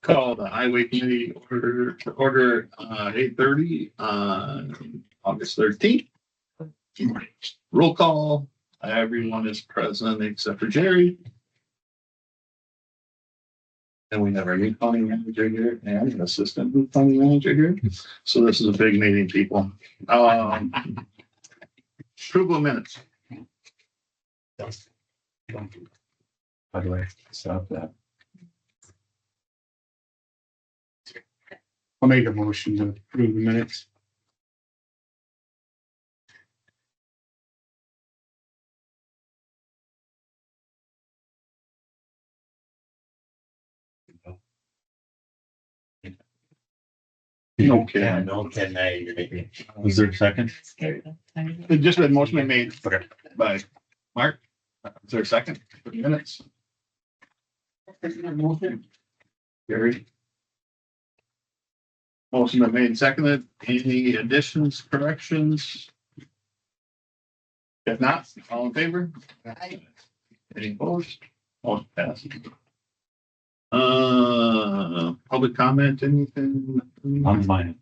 Call the highway committee order 8:30 on August 13th. Roll call. Everyone is present except for Jerry. And we have our new county manager here and an assistant new county manager here. So this is a big meeting, people. Approval of minutes. By the way, stop that. I'll make a motion to approve the minutes. Okay. No, was there a second? Just a motion been made. Okay. By Mark. Is there a second for the minutes? Gary. Motion been made and seconded. Any additions, corrections? If not, all in favor? Any opposed? Motion passes. Public comment, anything? On mine.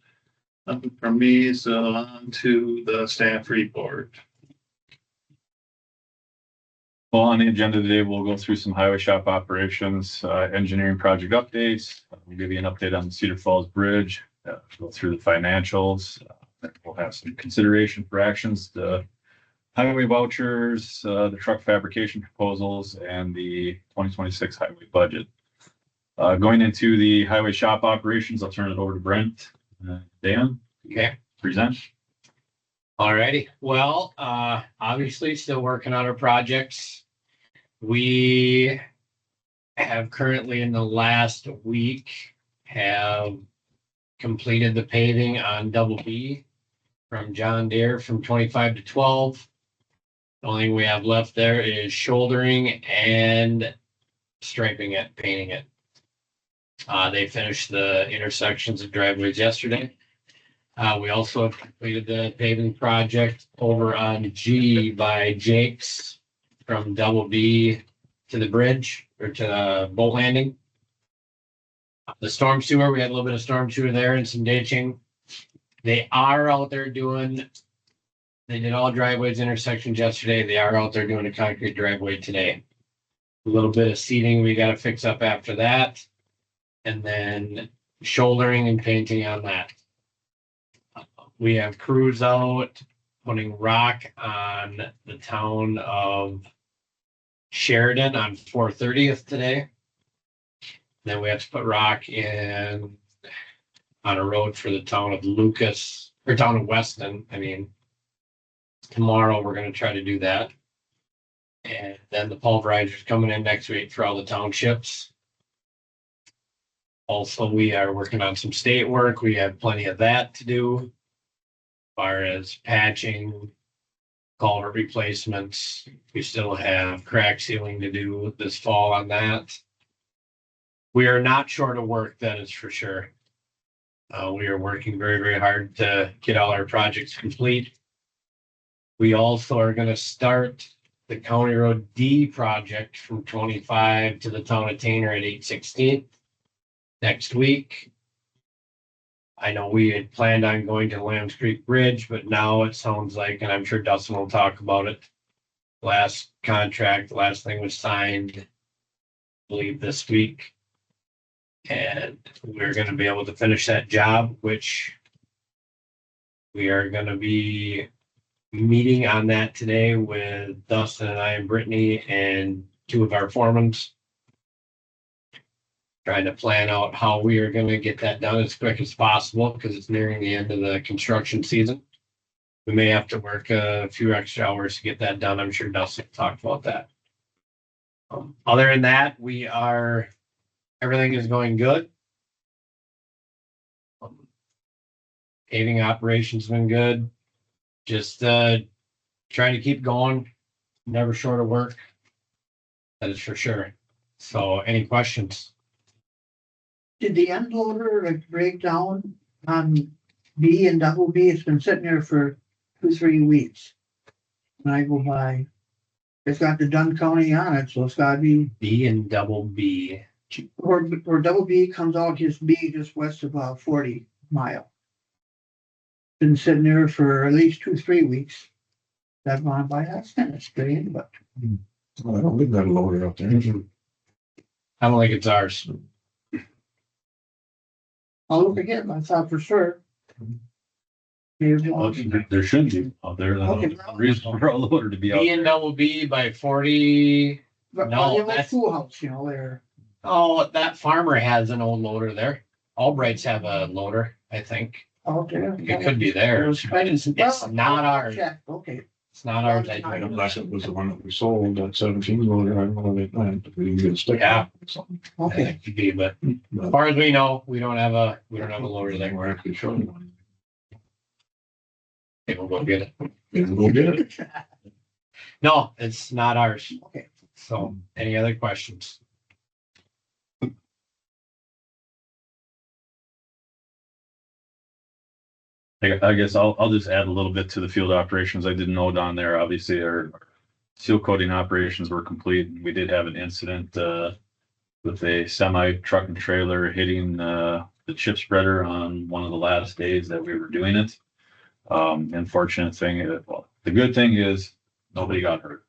Nothing from me, so on to the staff report. Well, on the agenda today, we'll go through some highway shop operations, engineering project updates. We'll give you an update on the Cedar Falls Bridge, go through the financials. We'll have some consideration for actions, the highway vouchers, the truck fabrication proposals, and the 2026 highway budget. Going into the highway shop operations, I'll turn it over to Brent. Dan? Okay. Present. Alrighty. Well, obviously still working on our projects. We have currently in the last week have completed the paving on Double B from John Deere from 25 to 12. The only thing we have left there is shouldering and striping it, painting it. They finished the intersections of driveways yesterday. We also have completed the paving project over on G by Jake's from Double B to the bridge or to the boat landing. The storm sewer, we had a little bit of storm sewer there and some ditching. They are out there they did all driveways intersections yesterday. They are out there doing a concrete driveway today. A little bit of seating we got to fix up after that. And then shouldering and painting on that. We have crews out putting rock on the town of Sheridan on 430th today. Then we have to put rock in on a road for the town of Lucas or town of Weston. Tomorrow we're going to try to do that. And then the pulverizer's coming in next week for all the townships. Also, we are working on some state work. We have plenty of that to do. As far as patching, culvert replacements, we still have crack sealing to do this fall on that. We are not short of work, that is for sure. We are working very, very hard to get all our projects complete. We also are going to start the County Road D project from 25 to the town of Tanner at 816th. Next week. I know we had planned on going to Lambs Creek Bridge, but now it sounds like, and I'm sure Dustin will talk about it. Last thing was signed, I believe this week. And we're going to be able to finish that job, which we are going to be meeting on that today with Dustin and I and Brittany and two of our foremans. Trying to plan out how we are going to get that done as quick as possible because it's nearing the end of the construction season. We may have to work a few extra hours to get that done. I'm sure Dustin talked about that. Other than that, everything is going good. Paving operations been good. Just trying to keep going. Never short of work. That is for sure. So any questions? Did the end loader break down on B and Double B? It's been sitting there for 2-3 weeks. When I go by, it's got the Dunn County on it, so it's gotta be B and Double B. where double B comes out, his B just west of 40 Mile. Been sitting there for at least 2, 3 weeks. That gone by, that's kind of strange, but Well, I don't think that loader up there. I don't think it's ours. I'll look again, I thought for sure. Maybe Well, it's- there shouldn't be out there. Okay. There's no reason for a loader to be out B and there. double B by 40. But No, the old that's- schoolhouse, there. Oh, that farmer has an old loader there. Albrights have a loader, I think. Out there. It could be theirs, but it's not ours. Okay. It's not ours. I Well, think. Unless it was the one that we sold, that 17 loader, I don't know what it meant, but we didn't get a sticker. Yeah. or something. Okay. It could be, but as But far as we know, we don't have a loader there. we're actually showing one. Okay, we'll go get it. Yeah, we'll get it. No, it's not ours. Okay. So, any other questions? I guess I'll just add a little bit to the field operations. I didn't know down there, obviously our seal coating operations were complete. We did have an incident, with a semi truck and trailer hitting, the chip spreader on one of the last days that we were doing it. Unfortunate thing, well, the good thing is nobody got hurt.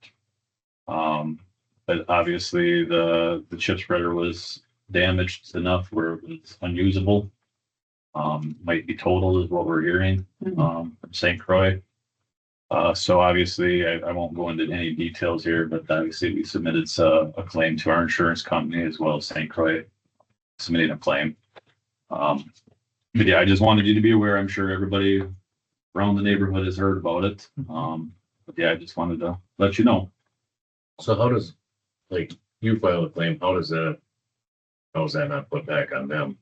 But obviously the chip spreader was damaged enough where it was unusable. Might be totaled is what we're hearing, from St. Croix. So obviously I won't go into any details here, but obviously we submitted a claim to our insurance company as well as St. Croix submitting a claim. But yeah, I just wanted you to be aware. I'm sure everybody around the neighborhood has heard about it. But yeah, I just wanted to let you know. So how does, like, you file a claim, how is that not put back on them?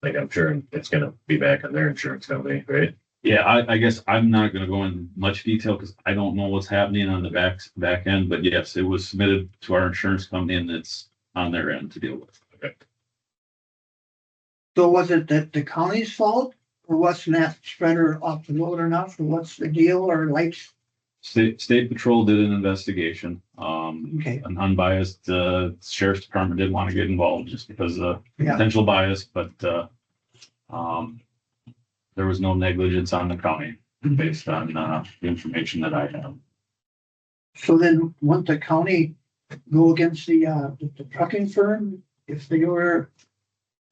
Like, I'm sure it's gonna be back on their insurance company, right? Yeah, I guess I'm not gonna go in much detail because I don't know what's happening on the back end, but yes, it was submitted to our insurance company and it's on their end to deal with. Okay. So was it that the county's fault, or wasn't that spreader off the road enough, or what's the deal, or lights? State Patrol did an investigation. Okay, An unbiased, sheriff's department didn't want to get involved just because of Yeah. potential bias, but, there was no negligence on the county based on, the information that I have. so then wouldn't the county go against the trucking firm if they were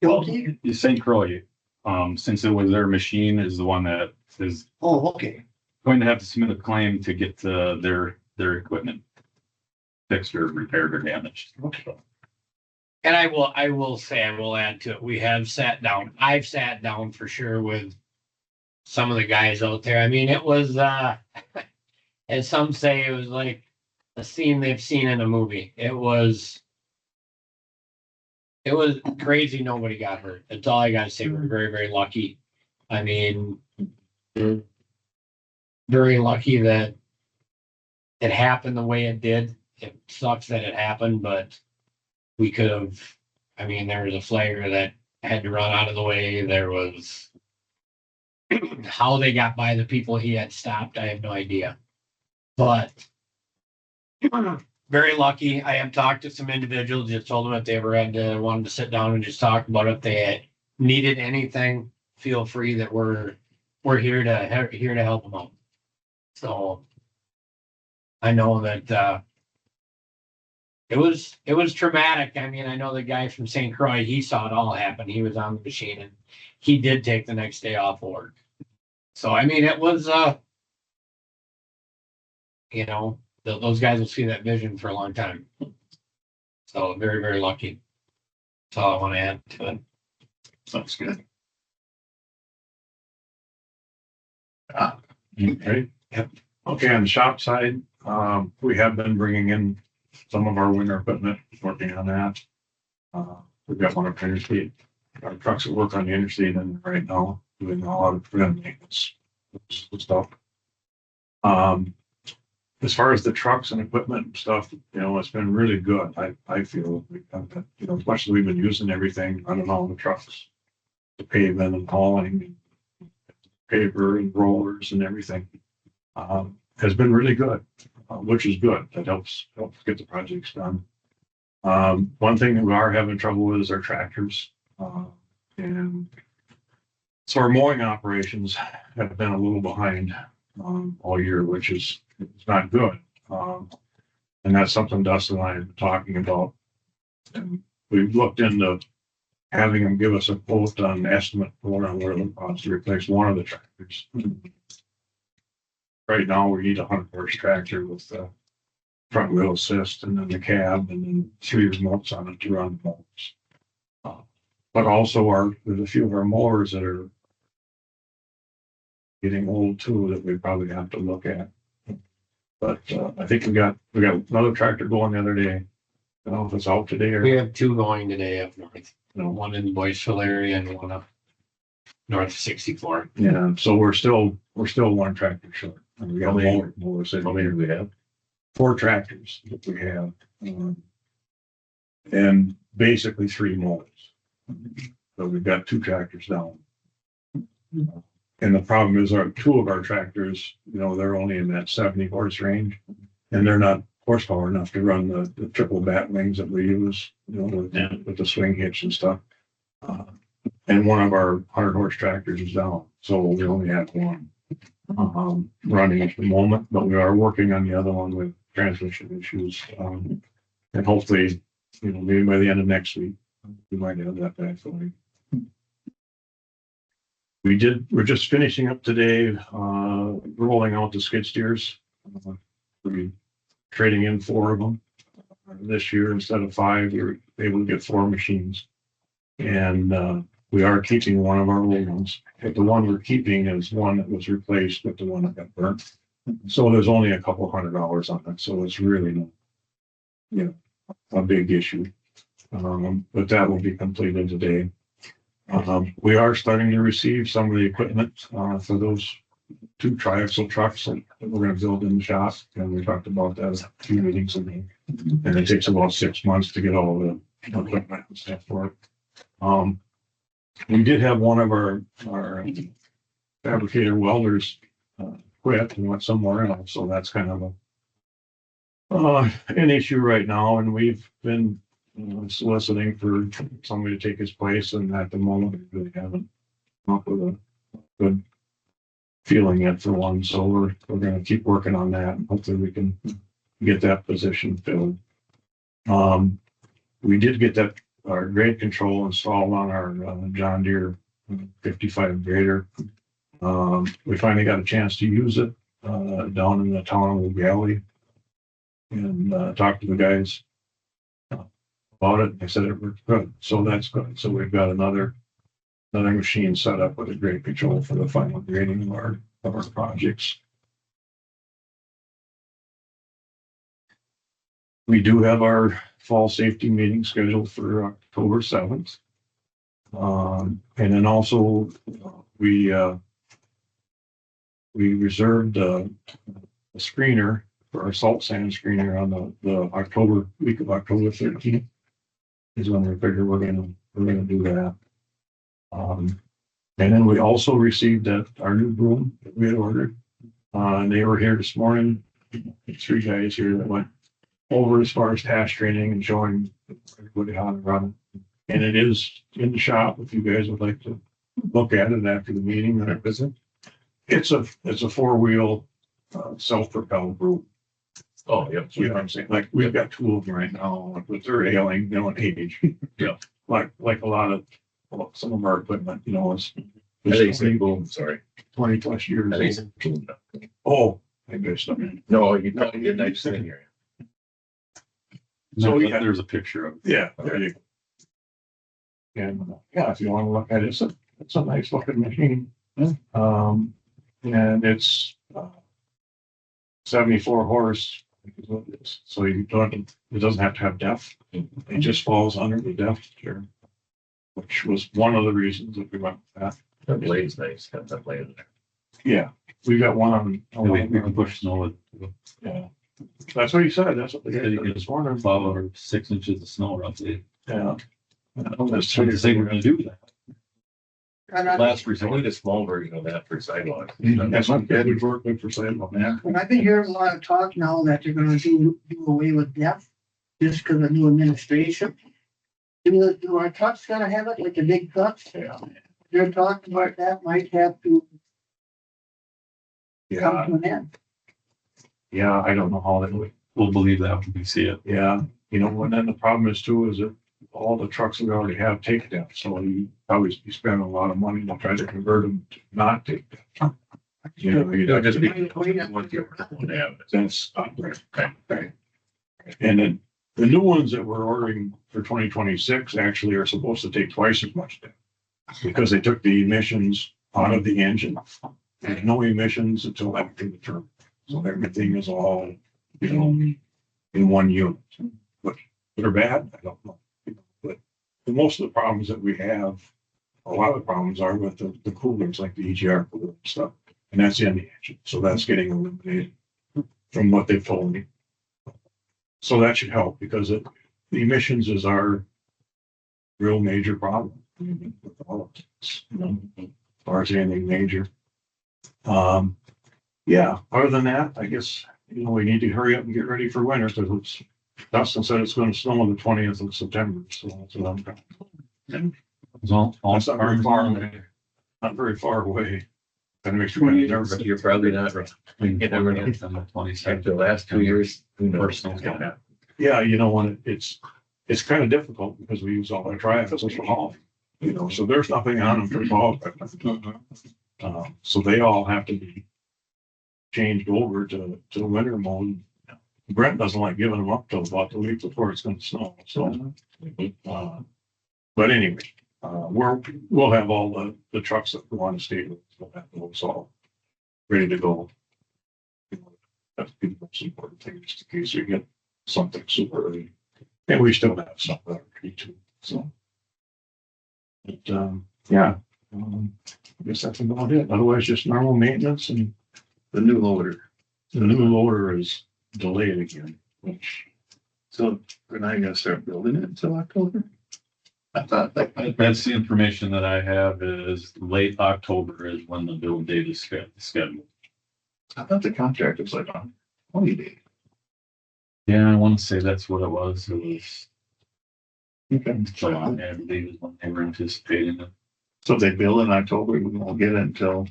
guilty? St. Croix, since it was their machine is the one that is Oh, okay, going to have to submit a claim to get, their equipment fixed or repaired or damaged. okay. And I will say, I will add to it. We have sat down. I've sat down for sure with some of the guys out there. I mean, it was, as some say, it was like a scene they've seen in a movie. It was crazy. Nobody got hurt. That's all I gotta say. We're very, very lucky. I mean, very lucky that it happened the way it did. It sucks that it happened, but we could have, I mean, there was a flagger that had to run out of the way. There was how they got by the people he had stopped. I have no idea, but very lucky. I have talked to some individuals, just told them if they ever wanted to sit down and just talk about it. If they had needed anything, feel free that we're here to help them out. So I know that, it was traumatic. I mean, I know the guy from St. Croix, he saw it all happen. He was on the machine and he did take the next day off work. So, I mean, it was, those guys will see that vision for a long time. So very, very lucky. That's all I want to add to it. Sounds good. Okay. Okay, on the shop side, we have been bringing in some of our winter equipment, working on that. We've got one of our interstate, our trucks that work on the interstate and right now doing a lot of preventive maintenance stuff. As far as the trucks and equipment and stuff, it's been really good. I feel, as much as we've been using everything, running all the trucks, the paving and hauling, paper and rollers and everything, has been really good, which is good. That helps get the projects done. One thing that we are having trouble with is our tractors. And so our mowing operations have been a little behind, all year, which is not good. And that's something Dustin and I have been talking about. And we've looked into having them give us a quote on estimate for what it would cost to replace one of the tractors. Right now, we need a 100-horse tractor with the front wheel assist and then the cab and then 3 remotes on it to run the mowers. But also there's a few of our mowers that are getting old too, that we probably have to look at. But I think we got another tractor going the other day. I don't know if it's out today or, We have 2 going today up north, you know, one in the Boyceville area and one up north of 64. yeah, so we're still one tractor short. And we got How many- mowers in How many here. do we have? 4 tractors that we have. And basically 3 mowers. So we've got 2 tractors down. And the problem is 2 of our tractors, you know, they're only in that 70 horse range. And they're not horsepower enough to run the triple bat wings that we use, you know, with the swing hitch and stuff. And one of our 100-horse tractors is down, so we only have one running at the moment, but we are working on the other one with transmission issues. And hopefully, you know, maybe by the end of next week, we might have that back for you. We're just finishing up today, rolling out the skid steers. We're trading in 4 of them this year instead of 5. We were able to get 4 machines. And we are keeping one of our old ones, but the one we're keeping is one that was replaced with the one that got burnt. So there's only a couple $100 on it, so it's really not, you know, a big issue. But that will be completed today. We are starting to receive some of the equipment for those 2 triaxle trucks that we're going to build in the shop, and we talked about that a few meetings ago. And it takes about 6 months to get all the equipment and stuff for it. We did have one of our fabricator welders quit and went somewhere else, so that's kind of an issue right now, and we've been soliciting for somebody to take his place, and at the moment we really haven't come up with a good feeling yet for one, so we're going to keep working on that, and hopefully we can get that position filled. We did get our grade control installed on our John Deere 55 grader. We finally got a chance to use it down in the town of Galley, and talked to the guys about it. They said it worked good, so that's good. So we've got another machine set up with a grade control for the final grading of our projects. We do have our fall safety meeting scheduled for October 7th. And then also we reserved a screener for our salt sand screener on the week of October 13th is when we figure we're gonna do that. And then we also received our new broom that we had ordered. And they were here this morning. 3 guys here that went over as far as task training and showing everybody how to run it. And it is in the shop if you guys would like to look at it after the meeting or visit. It's a 4-wheel self-propelled broom. Oh, yep. You know what I'm saying? Like we've got 2 of them right now, but they're ailing, you know, in age. Yeah. Like a lot of some of our equipment, you know, it's I think it's a boom, sorry. 20 plus years I think it's old. a boom. Oh, I missed them. No, you did nice thing here. So, yeah. There's a picture of it. Yeah, there you go. And yeah, if you want to look at it, it's a nice looking machine. And it's 74 horse. Is what it is. So it doesn't have to have depth. It just falls under the depth here, which was one of the reasons that we went with that. That blade's nice, got that blade in there. Yeah, we got one on. We can push snow with, Yeah, that's what he said. That's what they you did can this morning. plow over 6 inches of snow roughly. Yeah. That's trying to say we're gonna do that. And I- Last I resort. need a small version of that for sidewalks. That's what we've worked with for sale on that. And I've been hearing a lot of talk now that they're gonna do away with depth. just because of new administration. Do our trucks gotta have it, like the big trucks? Yeah. They're talking about that might have to come Yeah, to an end. yeah, I don't know how that would, We'll believe that when we see it. yeah, you know, and then the problem is too, is that all the trucks we already have take them, so you probably be spending a lot of money to try to convert them to not take them. You know, you'd It'll have just to be what you would have. That's, right. And then the new ones that we're ordering for 2026 actually are supposed to take twice as much. Because they took the emissions out of the engine. There's no emissions until after the term. So everything is all, you know, in one unit. But good or bad, I don't know. But most of the problems that we have, a lot of the problems are with the coolers, like the EGR cooler and stuff. And that's in the engine. So that's getting eliminated from what they've told me. So that should help because the emissions is our real major problem with all of this, you know, as far as anything major. Yeah, other than that, I guess, you know, we need to hurry up and get ready for winter because it's, Dustin said it's going to snow on the 20th of September. So that's what I'm trying. It's all That's not very far away. Not very far away. That makes me kind of nervous. You're probably not wrong. You never know. After 27th. the last 2 years, who knows? Personal comment. Yeah, you know, when it's kind of difficult because we use all our triaxles for haul, you know, so there's nothing on them for haul. So they all have to be changed over to winter mode. Brent doesn't like giving them up till about the week before it's going to snow. So, but anyway, we'll have all the trucks that we want to stay with. We'll have those all ready to go. That's the most important thing, just in case we get something super early. And we still have some that are ready too. So, but yeah, I guess that's about it. Otherwise, just normal maintenance, and The new loader. the new loader is delayed again, which So we're not gonna start building it until October? I thought that. That's the information that I have is late October is when the build date is scheduled. I thought the contract was like on 20 days. Yeah, I want to say that's what it was. It was Okay. July, I believe is when they were anticipating it. So if they build in October, we won't get it until.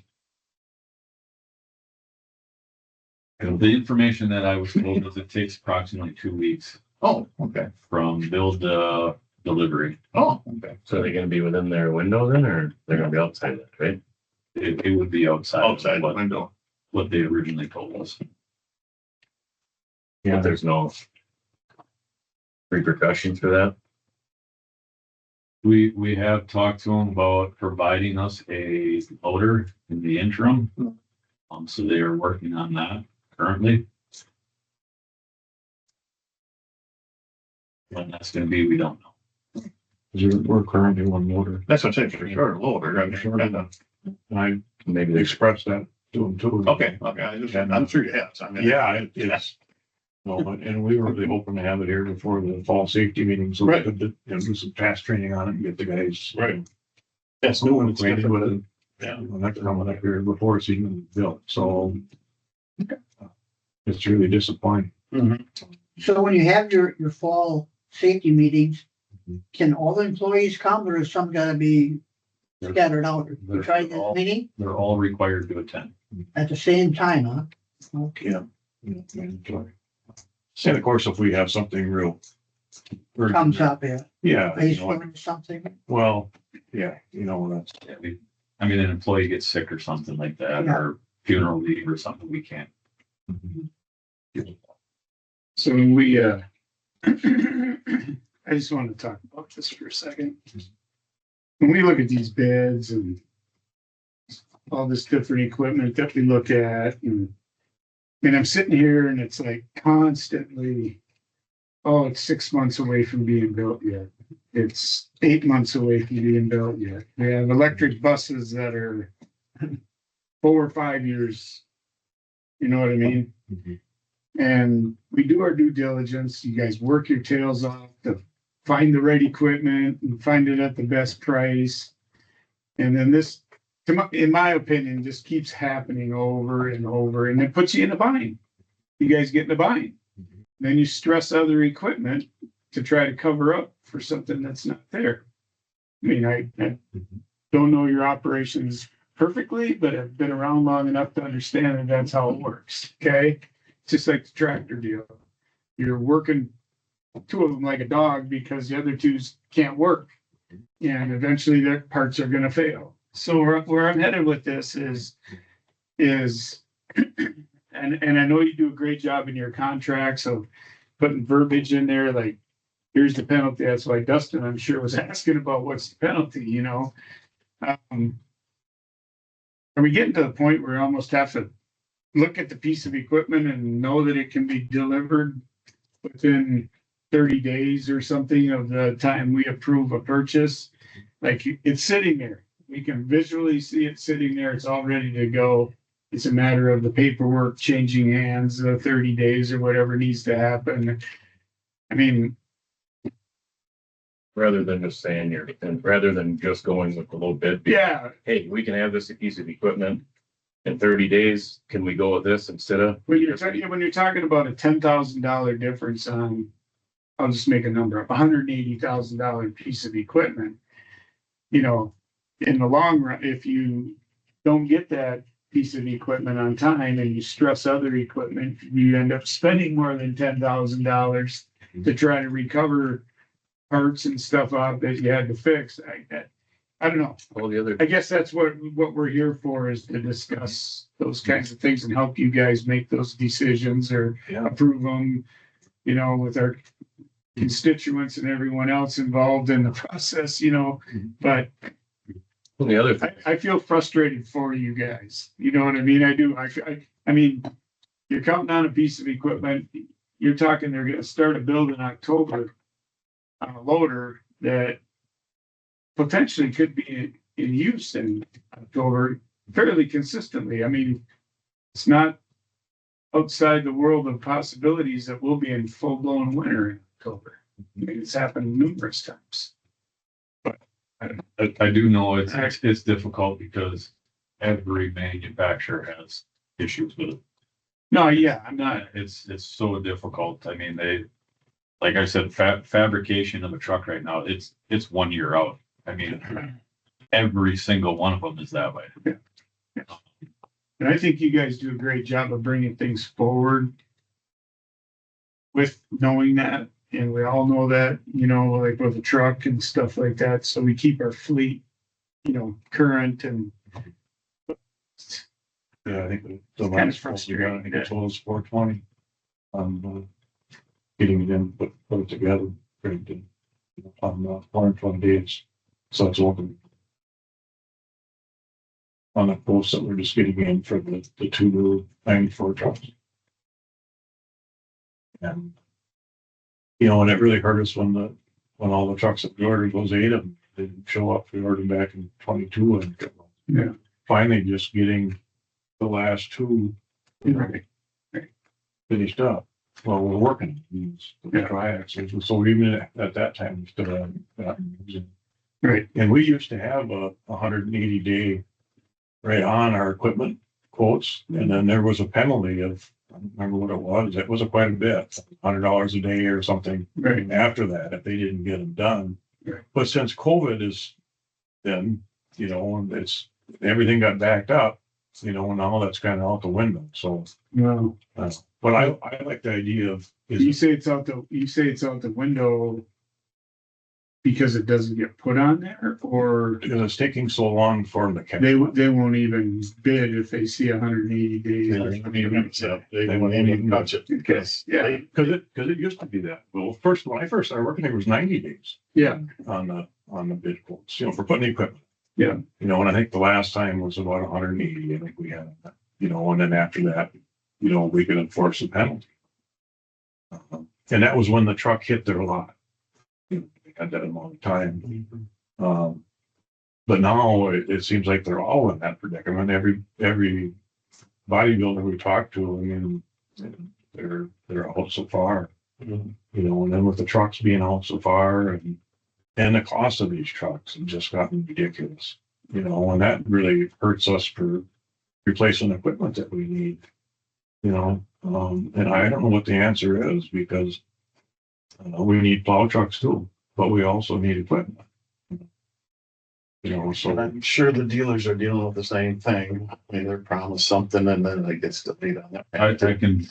The information that I was told is it takes approximately 2 weeks Oh, okay. from build to delivery. Oh, okay. So they're gonna be within their window then, or they're gonna be outside it, right? It would be outside. of Outside the window. what they originally told us. But there's no repercussions for that. We have talked to them about providing us a loader in the interim. So they are working on that currently. When that's gonna be, we don't know. we're currently one loader. That's what I'm saying, for sure, loader, I'm sure. And I Maybe they. expressed that to them too. Okay, I'm sure you have. So I mean- Yeah, it's, no, and we were really hoping to have it here before the fall safety meeting, so we Right. could, you know, do some task training on it and get the guys. Right. That's new and it's Acquainted different with with it. Yeah. When that's coming up here before it's even built, so. It's really disappointing. So when you have your fall safety meetings, Mhm. can all the employees come or is some gotta be scattered out? You They're try this all- meeting They're all required to attend. at the same time, huh? Okay. Yeah. Mandatory. And of course, if we have something real. urgent, Comes up, yeah. Yeah, Ice you know, storm or something. well, yeah, you know, that's, Yeah, I mean, an employee gets sick or something like that, Yeah. or funeral leave or something, we can't. So when we, I just want to talk about this for a second. When we look at these beds and all this different equipment that we look at, and I'm sitting here and it's like constantly, oh, it's 6 months away from being built yet. It's 8 months away from being built yet. We have electric buses that are 4 or 5 years. You know what I mean? And we do our due diligence. You guys work your tails off to find the right equipment and find it at the best price. And then this, in my opinion, just keeps happening over and over, and it puts you in a bind. You guys get in a bind. Then you stress other equipment to try to cover up for something that's not there. I mean, I don't know your operations perfectly, but I've been around long enough to understand that that's how it works, okay? It's just like the tractor deal. You're working two of them like a dog because the other two can't work. And eventually their parts are gonna fail. So where I'm headed with this is, and I know you do a great job in your contracts of putting verbiage in there, like, here's the penalty. That's why Dustin, I'm sure, was asking about what's the penalty, you know? Are we getting to the point where we almost have to look at the piece of equipment and know that it can be delivered within 30 days or something of the time we approve a purchase? Like, it's sitting there. We can visually see it sitting there. It's all ready to go. It's a matter of the paperwork changing hands, 30 days or whatever needs to happen. I mean, Rather than just saying here, and rather than just going with the low bid. yeah, Hey, we can have this piece of equipment in 30 days. Can we go with this instead of? when you're talking about a $10,000 difference on, I'll just make a number up, $180,000 piece of equipment. You know, in the long run, if you don't get that piece of equipment on time and you stress other equipment, you end up spending more than $10,000 to try to recover parts and stuff out that you had to fix. I don't know. All the other, I guess that's what we're here for, is to discuss those kinds of things and help you guys make those decisions or Yeah. approve them, you know, with our constituents and everyone else involved in the process, you know, but the other thing, I feel frustrated for you guys. You know what I mean? I do. I mean, you're counting on a piece of equipment. You're talking they're gonna start a build in October on a loader that potentially could be in use in October fairly consistently. I mean, it's not outside the world of possibilities that we'll be in full-blown winter in October. I mean, it's happened numerous times. I do know it's difficult because every manufacturer has issues with it. No, yeah, I'm not. It's so difficult. I mean, like I said, fabrication of a truck right now, it's 1 year out. I mean, every single one of them is that way. And I think you guys do a great job of bringing things forward with knowing that. And we all know that, you know, like with a truck and stuff like that. So we keep our fleet, you know, current and. Yeah, I think the It's kind of last quote we got, I frustrating, think it was 420. Getting it in, put it together, printed, on 120 days. So it's open. On the post that we're just getting in for the two new 94 trucks. And, you know, and it really hurt us when all the trucks that we ordered, those 8 of them didn't show up. We ordered them back in 22 and Yeah. finally just getting the last 2 Right. finished up. Well, we're working these triaxles, so even at that time, we still haven't using. Right. And we used to have a 180 day right on our equipment quotes, and then there was a penalty of, I don't remember what it was. It was quite a bit, $100 a day or something. Right. After that, if they didn't get them done. Right. But since COVID is then, you know, and everything got backed up, you know, and now that's kind of out the window. So, Well, but I like the idea of, you say it's out the window because it doesn't get put on there, or because it's taking so long for them to catch. they won't even bid if they see 180 days. They won't even touch it. Because, yeah, Because it used to be that. Well, when I first started working, it was 90 days yeah, on the bid quotes, you know, for putting equipment. Yeah. You know, and I think the last time was about 180. I think we had, you know, and then after that, you know, we could enforce a penalty. And that was when the truck hit their lot. They had that amount of time. But now it seems like they're all in that predicament. Every bodybuilder we talk to, I mean, they're out so far, you know, and then with the trucks being out so far and the cost of these trucks have just gotten ridiculous, you know, and that really hurts us for replacing equipment that we need, you know, and I don't know what the answer is because We need plow trucks too, but we also need equipment. You know, And so, I'm sure the dealers are dealing with the same thing. I mean, they're promised something and then it gets delayed on that.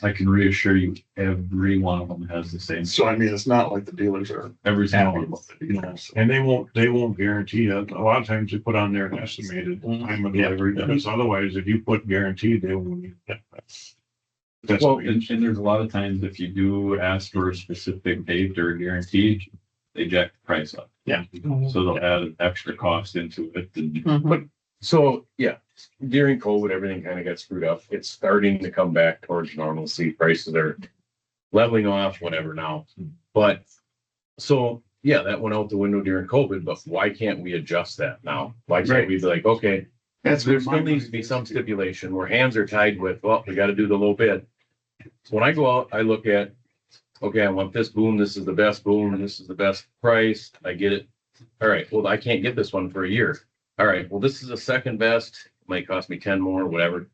I can reassure you, every one of them has the same, So I mean, it's not like the dealers are every single happy one. about the dealers. and they won't guarantee it. A lot of times they put on their estimated time of delivery, because otherwise, if you put guaranteed, they won't. That's Well, what and, we- and there's a lot of times if you do ask for a specific date or guarantee, they jack the price up. Yeah. So they'll add an extra cost into it. And Mhm. So, yeah, during COVID, everything kind of got screwed up. It's starting to come back towards normalcy. Prices are leveling off, whatever now. But, so, yeah, that went out the window during COVID, but why can't we adjust that now? Why can't we be like, okay, That's there what still my needs to mind be is. some stipulation where hands are tied with, well, we gotta do the low bid. So when I go out, I look at, okay, I want this boom, this is the best boom, and this is the best price, I get it. All right, well, I can't get this one for a year. All right, well, this is the second best, might cost me 10 more, whatever.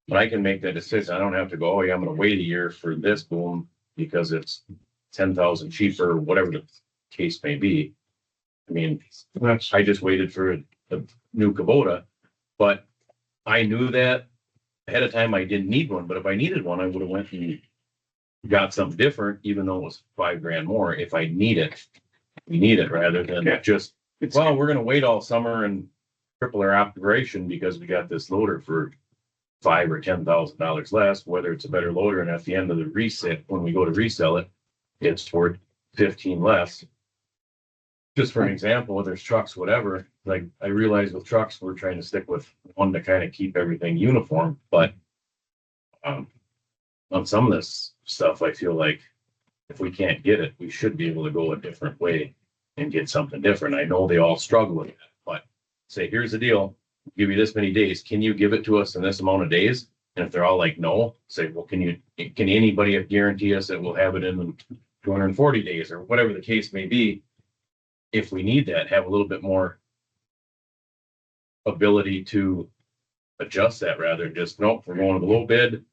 But I can make that decision. I don't have to go, oh yeah, I'm gonna wait a year for this boom because it's 10,000 cheaper, whatever the case may be. I mean, That's, I just waited for a new Kubota, but I knew that ahead of time I didn't need one, but if I needed one, I would have went and got something different, even though it was $5,000 more. If I need it, we need it rather than Yeah. just, It's, well, we're gonna wait all summer and triple our operation because we got this loader for $5,000 or $10,000 less, whether it's a better loader, and at the end of the reset, when we go to resell it, it's worth 15 less. Just for an example, whether it's trucks, whatever, like I realize with trucks, we're trying to stick with one to kind of keep everything uniform, but on some of this stuff, I feel like if we can't get it, we should be able to go a different way and get something different. I know they all struggle with that, but say, here's the deal, give you this many days. Can you give it to us in this amount of days? And if they're all like, no, say, well, can anybody guarantee us that we'll have it in 240 days or whatever the case may be? If we need that, have a little bit more ability to adjust that rather than just, nope, we're going to the low bid.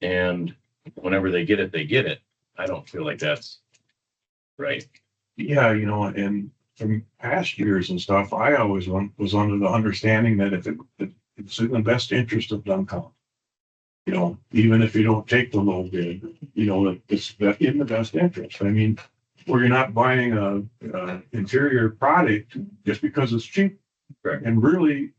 And whenever they get it, they get it. I don't feel like that's right. yeah, you know, and from past years and stuff, I always was under the understanding that if it's in the best interest of Dunn County. You know, even if you don't take the low bid, you know, it's in the best interest. I mean, where you're not buying a inferior product just because it's cheap. Correct. And really,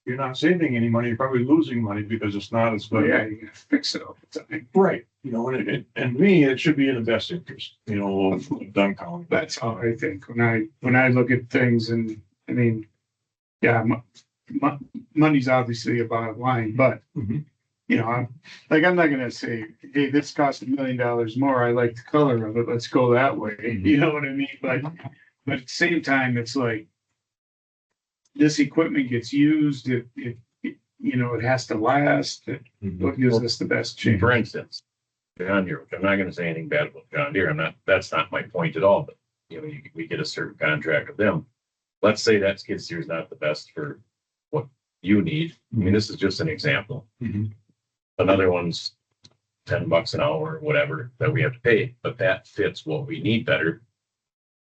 you're not saving any money, you're probably losing money because it's not as but good. yeah, you gotta fix it all the time. Right, you know, and me, it should be in the best interest, you know, of Dunn County. That's how I think when I look at things and, I mean, yeah, money's obviously a bottom line, but Mhm. you know, I'm not gonna say, hey, this cost $1 million more. I like the color of it. Let's go that way. You know what I mean? But at the same time, it's like this equipment gets used. It you know, it has to last. What gives us the best chance? For instance, John Deere, I'm not gonna say anything bad about John Deere. That's not my point at all, but you know, we get a certain contract with them. Let's say that skid steer is not the best for what you need. I mean, this is just an example. Mhm. Another one's $10 an hour or whatever that we have to pay, but that fits what we need better.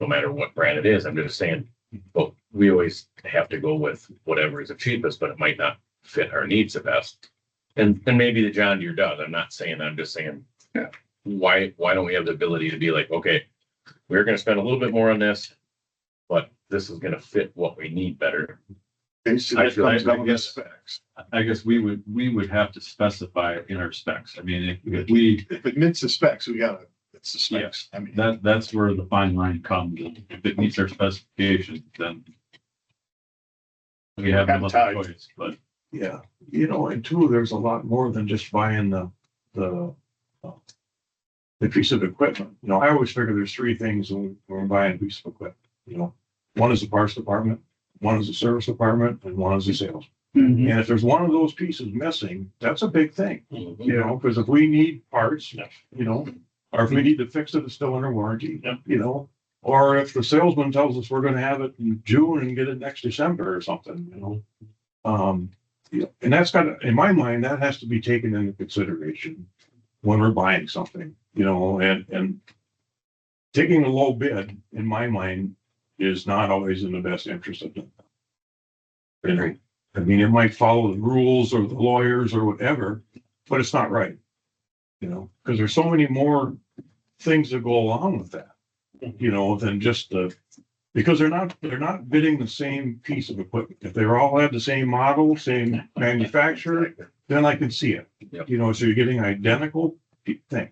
No matter what brand it is, I'm just saying, well, we always have to go with whatever is the cheapest, but it might not fit our needs the best. And maybe the John Deere does. I'm not saying, I'm just saying, Yeah. why don't we have the ability to be like, okay, we're gonna spend a little bit more on this, but this is gonna fit what we need better. Basically, I it feel comes like- down to specs. I guess we would have to specify in our specs. I mean, if we, If it meets the specs, it's the specs. I mean, that's where the fine line comes. If it meets our specifications, then we have no Tied. other choice, but Yeah, you know, and two, there's a lot more than just buying the piece of equipment. You know, I always figure there's three things when we're buying a piece of equipment, you know. One is the parts department, one is the service department, and one is the sales. Mhm. And if there's one of those pieces missing, that's a big thing, Mhm. you know, because if we need parts, you know, or if we need to fix it, it's still under warranty, you know. Or if the salesman tells us we're gonna have it in June and get it next December or something, you know. Yeah, and that's got, in my mind, that has to be taken into consideration when we're buying something, you know, and taking a low bid, in my mind, is not always in the best interest of them. You know, I mean, it might follow the rules or the lawyers or whatever, but it's not right. You know, because there's so many more things that go along with that, you know, than just because they're not bidding the same piece of equipment. If they all had the same model, same manufacturer, then I can see it. Yep. You know, so you're getting identical thing.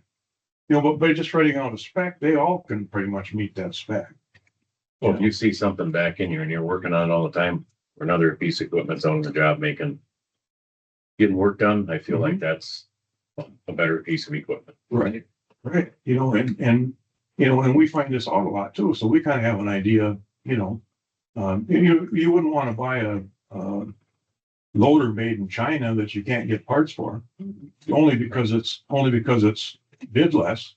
You know, but by just writing out a spec, they all can pretty much meet that spec. Well, if you see something back in here and you're working on it all the time, or another piece of equipment's on the job getting work done, I feel like that's a better piece of equipment. Right. Right. You know, and you know, and we find this out a lot too. So we kind of have an idea, you know, you wouldn't want to buy a loader made in China that you can't get parts for, only because it's bid less.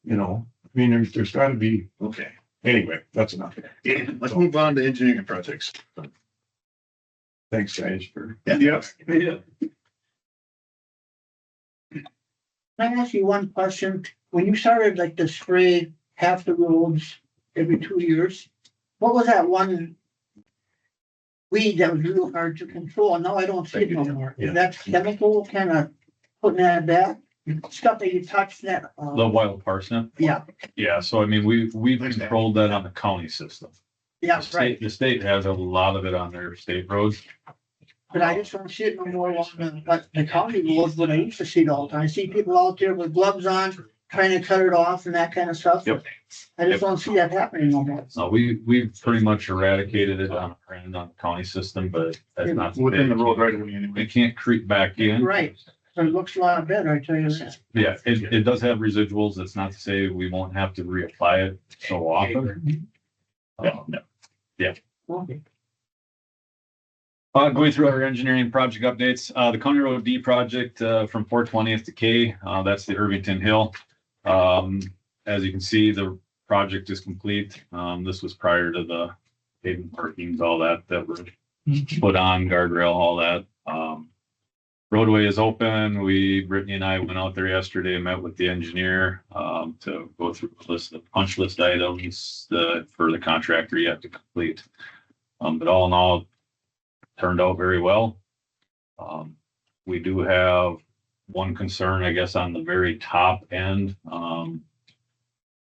You know, I mean, there's got to be. Okay, Anyway, that's enough. let's move on to engineering projects. Thanks, guys, for. Yeah. Can I ask you one question? When you started like to spray half the roads every 2 years, what was that one weed that was real hard to control? Now I don't see it no more. Yeah. Is that chemical kind of putting that back? Stuff that you touch that, The wild parsnip. yeah, Yeah, so I mean, we've controlled that on the county system. yeah, right. The state has a lot of it on their state roads. But I just don't see it no more on the county roads, but I used to see it all the time. I see people out there with gloves on, trying to cut it off and that kind of stuff. Yep. I just don't see that happening no more. So we've pretty much eradicated it on the county system, but that's not. Within the road right away It anyway. can't creep back in. Right, so it looks a lot better, I tell you that. Yeah, it does have residuals. That's not to say we won't have to reapply it so often. Okay. Going through our engineering project updates, the County Road D project, from 420th to K, that's the Irvington Hill. As you can see, the project is complete. This was prior to the pavement markings, all that were put on, guardrail, all that. Roadway is open. Brittany and I went out there yesterday and met with the engineer, to go through a list of punch list items, for the contractor yet to complete. But all in all, turned out very well. We do have one concern, I guess, on the very top end,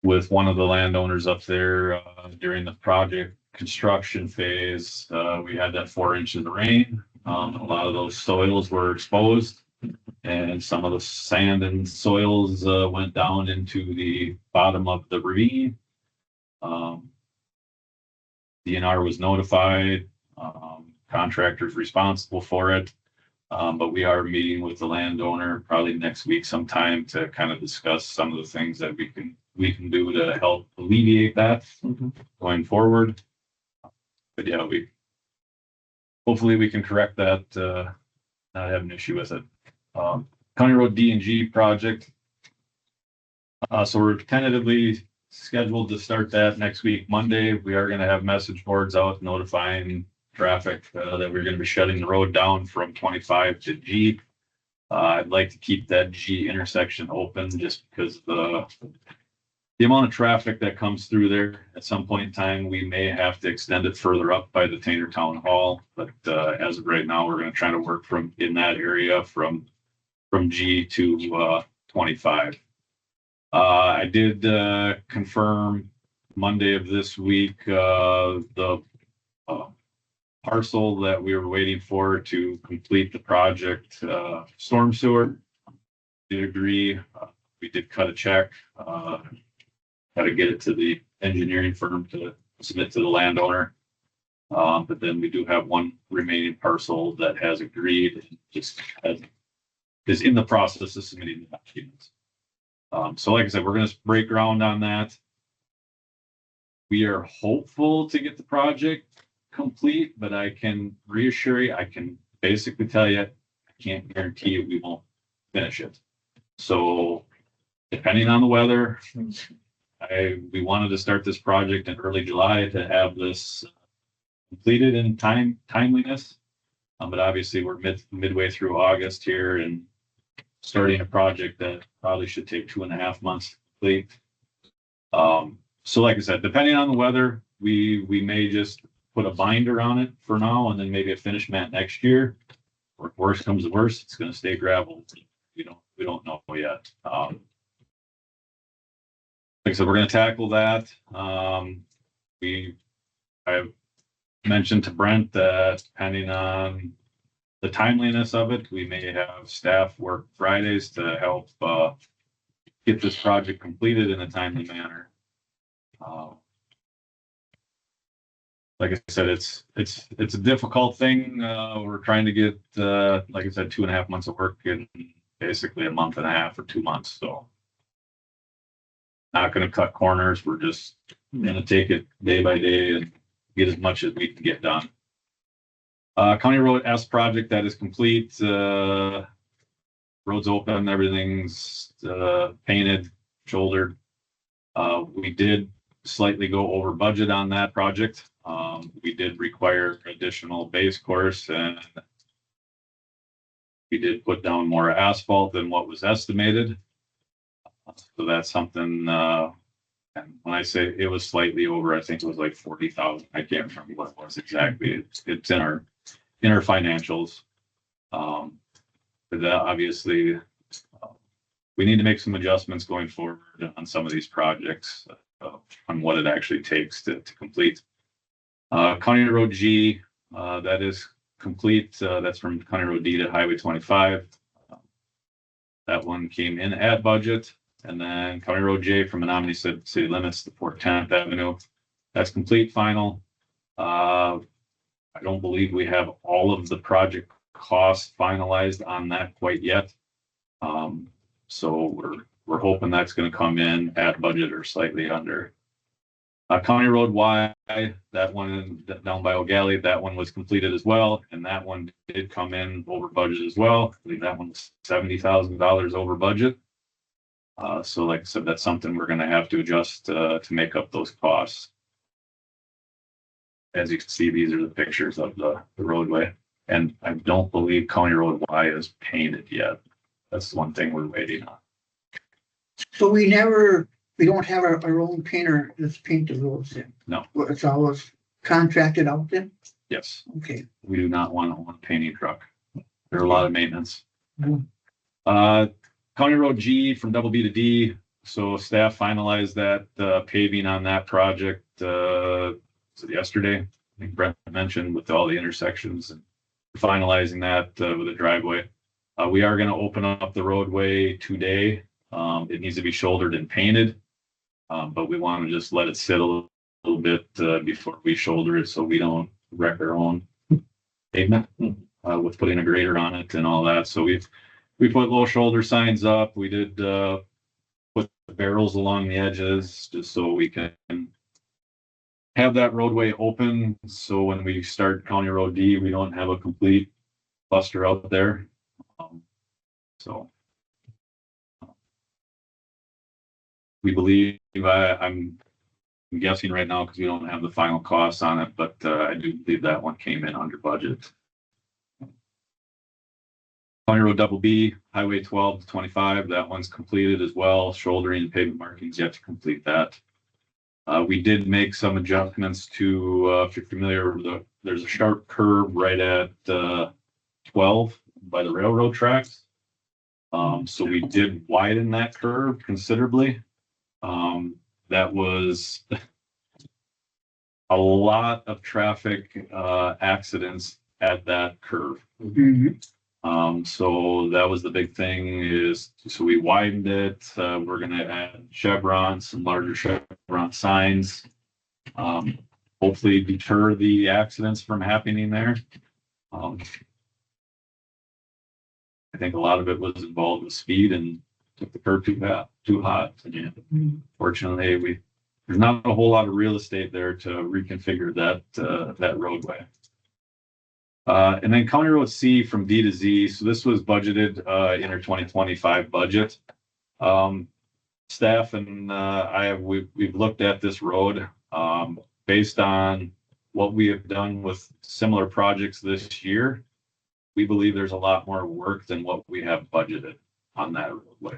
with one of the landowners up there, during the project construction phase. We had that 4 inches of rain. A lot of those soils were exposed, and some of the sand and soils went down into the bottom of the ravine. DNR was notified. Contractors responsible for it. But we are meeting with the landowner probably next week sometime to kind of discuss some of the things that we can do to help alleviate that going forward. But yeah, hopefully we can correct that, not have an issue with it. County Road D and G project. So we're tentatively scheduled to start that next week, Monday. We are going to have message boards out notifying traffic that we're going to be shutting the road down from 25 to G. I'd like to keep that G intersection open just because the amount of traffic that comes through there. At some point in time, we may have to extend it further up by the Tainter Town Hall. But as of right now, we're going to try to work in that area from G to 25. I did confirm Monday of this week the parcel that we were waiting for to complete the project, storm sewer. Did agree. We did cut a check. Got to get it to the engineering firm to submit to the landowner. But then we do have one remaining parcel that has agreed, is in the process of submitting the documents. So like I said, we're going to break ground on that. We are hopeful to get the project complete, but I can reassure you, I can basically tell you, I can't guarantee you we won't finish it. So depending on the weather, we wanted to start this project in early July to have this completed in timeliness. But obviously we're midway through August here and starting a project that probably should take 2.5 months to complete. So like I said, depending on the weather, we may just put a binder on it for now and then maybe a finish mat next year. Or if worse comes to worse, it's gonna stay gravel. We don't know yet. Like I said, we're gonna tackle that. I've mentioned to Brent that depending on the timeliness of it, we may have staff work Fridays to help, get this project completed in a timely manner. Like I said, it's a difficult thing. We're trying to get, like I said, 2.5 months of work in basically a month and a half or 2 months. So not going to cut corners. We're just going to take it day by day and get as much as we can get done. County Road S project that is complete. Roads open, everything's painted, shouldered. We did slightly go over budget on that project. We did require additional base course and we did put down more asphalt than what was estimated. So that's something, and when I say it was slightly over, I think it was like 40,000. I can't remember what it was exactly. It's in our financials. But that obviously, we need to make some adjustments going forward on some of these projects on what it actually takes to complete. County Road G, that is complete. That's from County Road D to Highway 25. That one came in at budget. And then County Road J from Menominee city limits to Fort 10th Avenue. That's complete, final. I don't believe we have all of the project costs finalized on that quite yet. So we're hoping that's going to come in at budget or slightly under. County Road Y, that one down by O'Galley, that one was completed as well, and that one did come in over budget as well. I believe that one's $70,000 over budget. So like I said, that's something we're going to have to adjust to make up those costs. As you can see, these are the pictures of the roadway, and I don't believe County Road Y is painted yet. That's the one thing we're waiting on. So we don't have our own painter that's paint the roads then? No. Well, it's always contracted out then? Yes, Okay. we do not want a painting truck. There's a lot of maintenance. Mhm. County Road G from double B to D. So staff finalized that paving on that project yesterday. I think Brent mentioned with all the intersections and finalizing that with a driveway. We are going to open up the roadway today. It needs to be shouldered and painted, but we want to just let it sit a little bit before we shoulder it so we don't wreck our own pavement with putting a grader on it and all that. So we put low shoulder signs up. We did put barrels along the edges just so we can have that roadway open. So when we start County Road D, we don't have a complete cluster out there. So we believe, I'm guessing right now because we don't have the final costs on it, but I do believe that one came in under budget. County Road double B, Highway 12 to 25, that one's completed as well. Shouldering and pavement markings yet to complete that. We did make some adjustments to, if you're familiar, there's a sharp curve right at 12 by the railroad tracks. So we did widen that curve considerably. That was a lot of traffic accidents at that curve. Mhm. So that was the big thing is, so we widened it. We're going to add chevrons, some larger chevron signs. Hopefully deter the accidents from happening there. I think a lot of it was involved with speed and took the curve too hot. And fortunately, there's not a whole lot of real estate there to reconfigure that roadway. And then County Road C from D to Z. So this was budgeted in our 2025 budget. Staff and we've looked at this road based on what we have done with similar projects this year. We believe there's a lot more work than what we have budgeted on that roadway.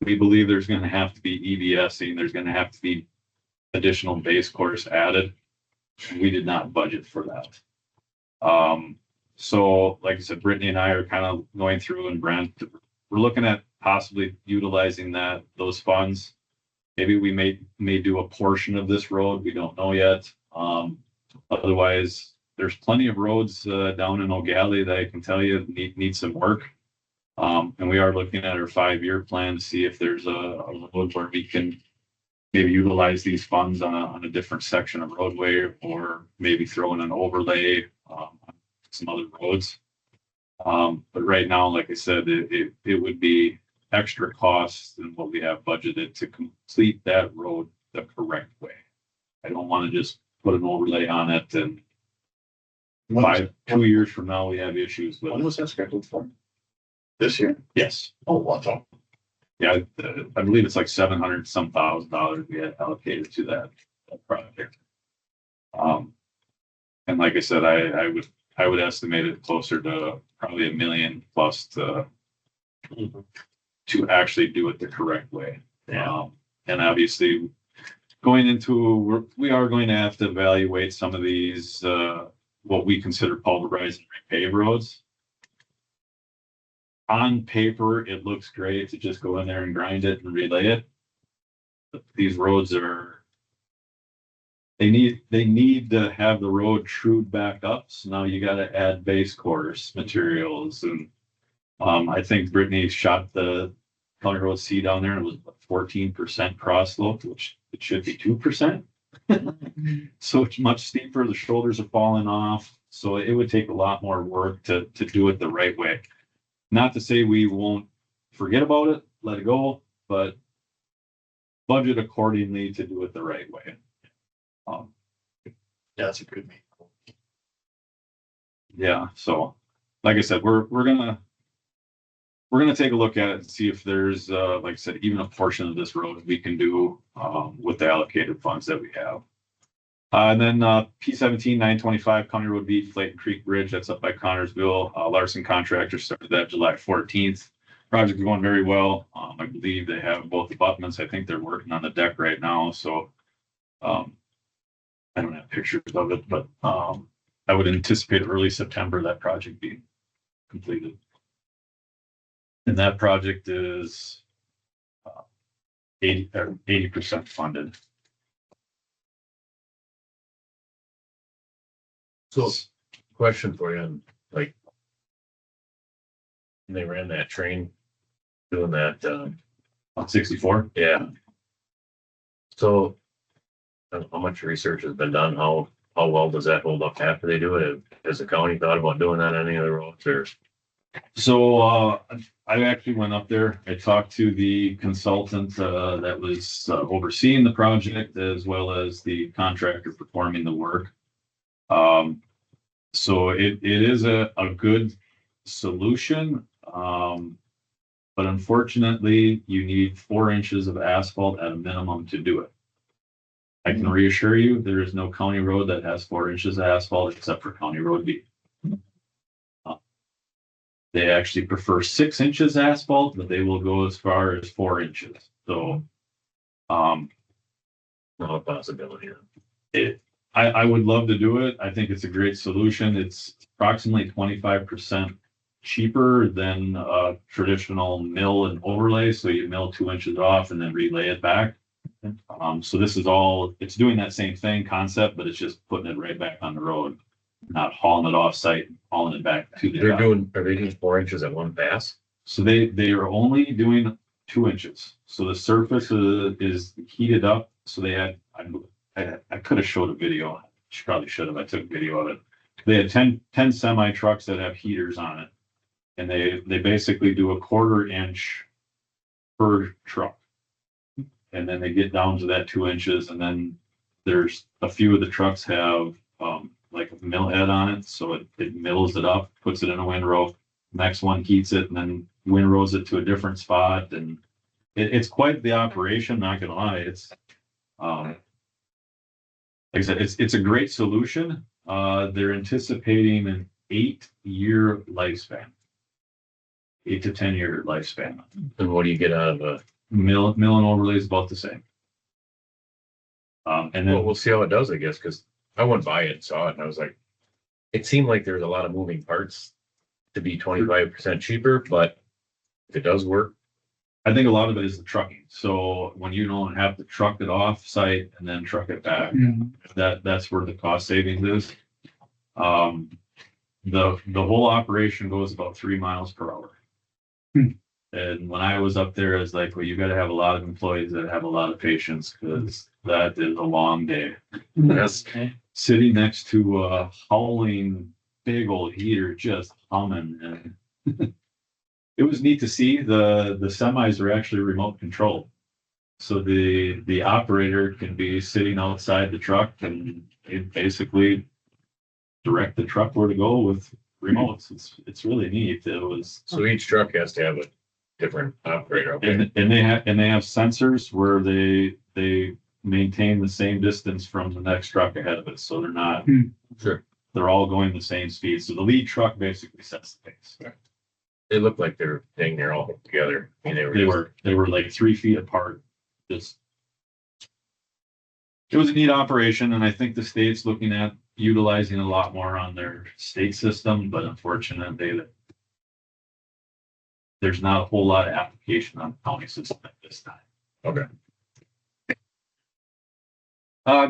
we believe there's gonna have to be EBSing, there's gonna have to be additional base course added. We did not budget for that. So like I said, Brittany and I are kind of going through, and Brent, we're looking at possibly utilizing those funds. Maybe we may do a portion of this road. We don't know yet. Otherwise, there's plenty of roads down in O'Galley that I can tell you need some work. And we are looking at our 5-year plan to see if there's a road where we can maybe utilize these funds on a different section of roadway, or maybe throw in an overlay on some other roads. But right now, like I said, it would be extra costs than what we have budgeted to complete that road the correct way. I don't want to just put an overlay on it and 2 years from now, we have issues with When it. was that scheduled for? This year? Yes. Oh, what's all? Yeah, I believe it's like $700 some thousand we had allocated to that project. And like I said, I would estimate it closer to probably $1 million plus to actually do it the correct way. And obviously, we are going to have to evaluate some of these what we consider pulverized and repaved roads. On paper, it looks great to just go in there and grind it and relay it. But these roads they need to have the road trued back up. So now you got to add base course materials. And I think Brittany shot the County Road C down there, and it was 14% cross slope, which it should be 2%. So it's much steeper. The shoulders are falling off. So it would take a lot more work to do it the right way. Not to say we won't forget about it, let it go, but budget accordingly to do it the right way. That's a good meeting. Yeah, so like I said, we're gonna take a look at it and see if there's like I said, even a portion of this road we can do with the allocated funds that we have. And then P17 925 County Road B Flayton Creek Bridge, that's up by Connorsville. Larson Contractor started that July 14th. Project is going very well. I believe they have both abutments. I think they're working on the deck right now. So I don't have pictures of it, but I would anticipate early September that project being completed. And that project is 80% funded. So, question for you, and like, when they ran that train doing that, On 64. yeah. So, how much research has been done? How well does that hold up after they do it? Has the county thought about doing that on any other roads, or? So I actually went up there. I talked to the consultant that was overseeing the project, as well as the contractor performing the work. So it is a good solution. But unfortunately, you need 4 inches of asphalt at a minimum to do it. I can reassure you, there is no county road that has 4 inches of asphalt except for County Road B. They actually prefer 6 inches asphalt, but they will go as far as 4 inches. So, Not a possibility. I would love to do it. I think it's a great solution. It's approximately 25% cheaper than a traditional mill and overlay. So you mill 2 inches off and then relay it back. So this is it's doing that same thing concept, but it's just putting it right back on the road, not hauling it off site, hauling it back to the. Are they doing 4 inches at one pass? So they are only doing 2 inches. So the surface is heated up. So they had, I could have showed a video. Probably should have. I took video of it. They had 10 semi trucks that have heaters on it. And they basically do a 1/4 inch per truck. And then they get down to that 2 inches. And then there's a few of the trucks have like a mill head on it. So it mills it up, puts it in a windrow. Next one heats it and then windrows it to a different spot. And it's quite the operation, not gonna lie. It's like I said, it's a great solution. They're anticipating an 8-year lifespan. 8 to 10 year lifespan. And what do you get out of Mill and overlay is about the same. And Well, then we'll see how it does, I guess, because I went by it and saw it and I was like, it seemed like there's a lot of moving parts to be 25% cheaper, but if it does work, I think a lot of it is the trucking. So when you don't have to truck it off site and then truck it back, that's where the cost savings is. The whole operation goes about 3 miles per hour. And when I was up there, it's like, well, you got to have a lot of employees that have a lot of patience because that is a long day. that's, Sitting next to a howling big old heater just humming, and it was neat to see. The semis are actually remote controlled, so the operator can be sitting outside the truck and it basically direct the truck where to go with remotes. It's really neat. It was. so each truck has to have a different operator. Okay. And they have sensors where they maintain the same distance from the next truck ahead of it, so they're not. Sure. They're all going the same speed. So the lead truck basically sets the pace. They looked like they're dang near all together. I mean, They were like 3 feet apart. Just it was a neat operation, and I think the state's looking at utilizing a lot more on their state system, but unfortunately there's not a whole lot of application on the county system at this time. Okay.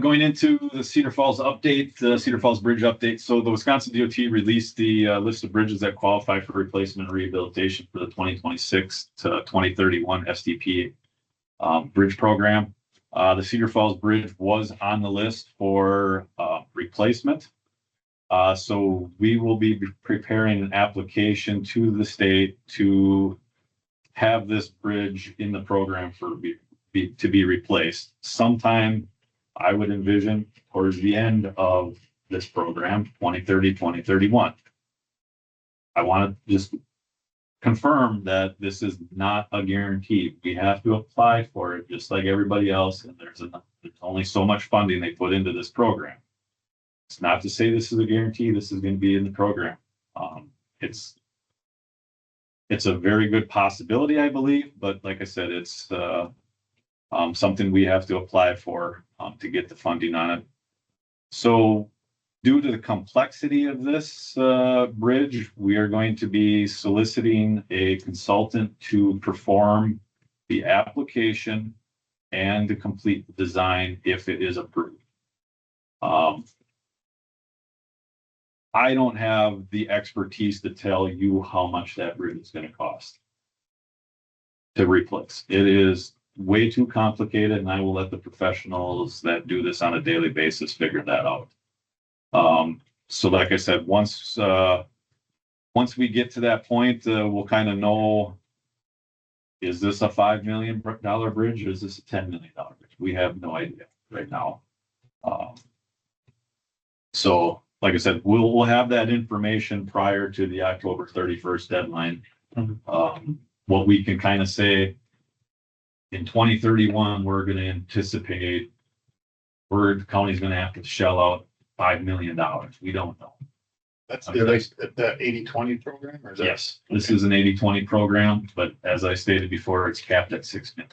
Going into the Cedar Falls update, the Cedar Falls Bridge update. So the Wisconsin DOT released the list of bridges that qualify for replacement and rehabilitation for the 2026 to 2031 SDP bridge program. The Cedar Falls Bridge was on the list for replacement. So we will be preparing an application to the state to have this bridge in the program for to be replaced sometime. I would envision towards the end of this program, 2030, 2031. I want to just confirm that this is not a guarantee. We have to apply for it just like everybody else, and there's only so much funding they put into this program. It's not to say this is a guarantee. This is going to be in the program. It's a very good possibility, I believe, but like I said, it's something we have to apply for to get the funding on it. So due to the complexity of this bridge, we are going to be soliciting a consultant to perform the application and to complete the design if it is approved. I don't have the expertise to tell you how much that bridge is going to cost to replace. It is way too complicated, and I will let the professionals that do this on a daily basis figure that out. So like I said, once we get to that point, we'll kind of know, is this a $5 million bridge or is this a $10 million bridge? We have no idea right now. So like I said, we'll have that information prior to the October 31st deadline. What we can kind of say, in 2031, we're going to anticipate the county's going to have to shell out $5 million. We don't know. That's the 80-20 program, or is that? Yes, this is an 80-20 program, but as I stated before, it's capped at $6 million.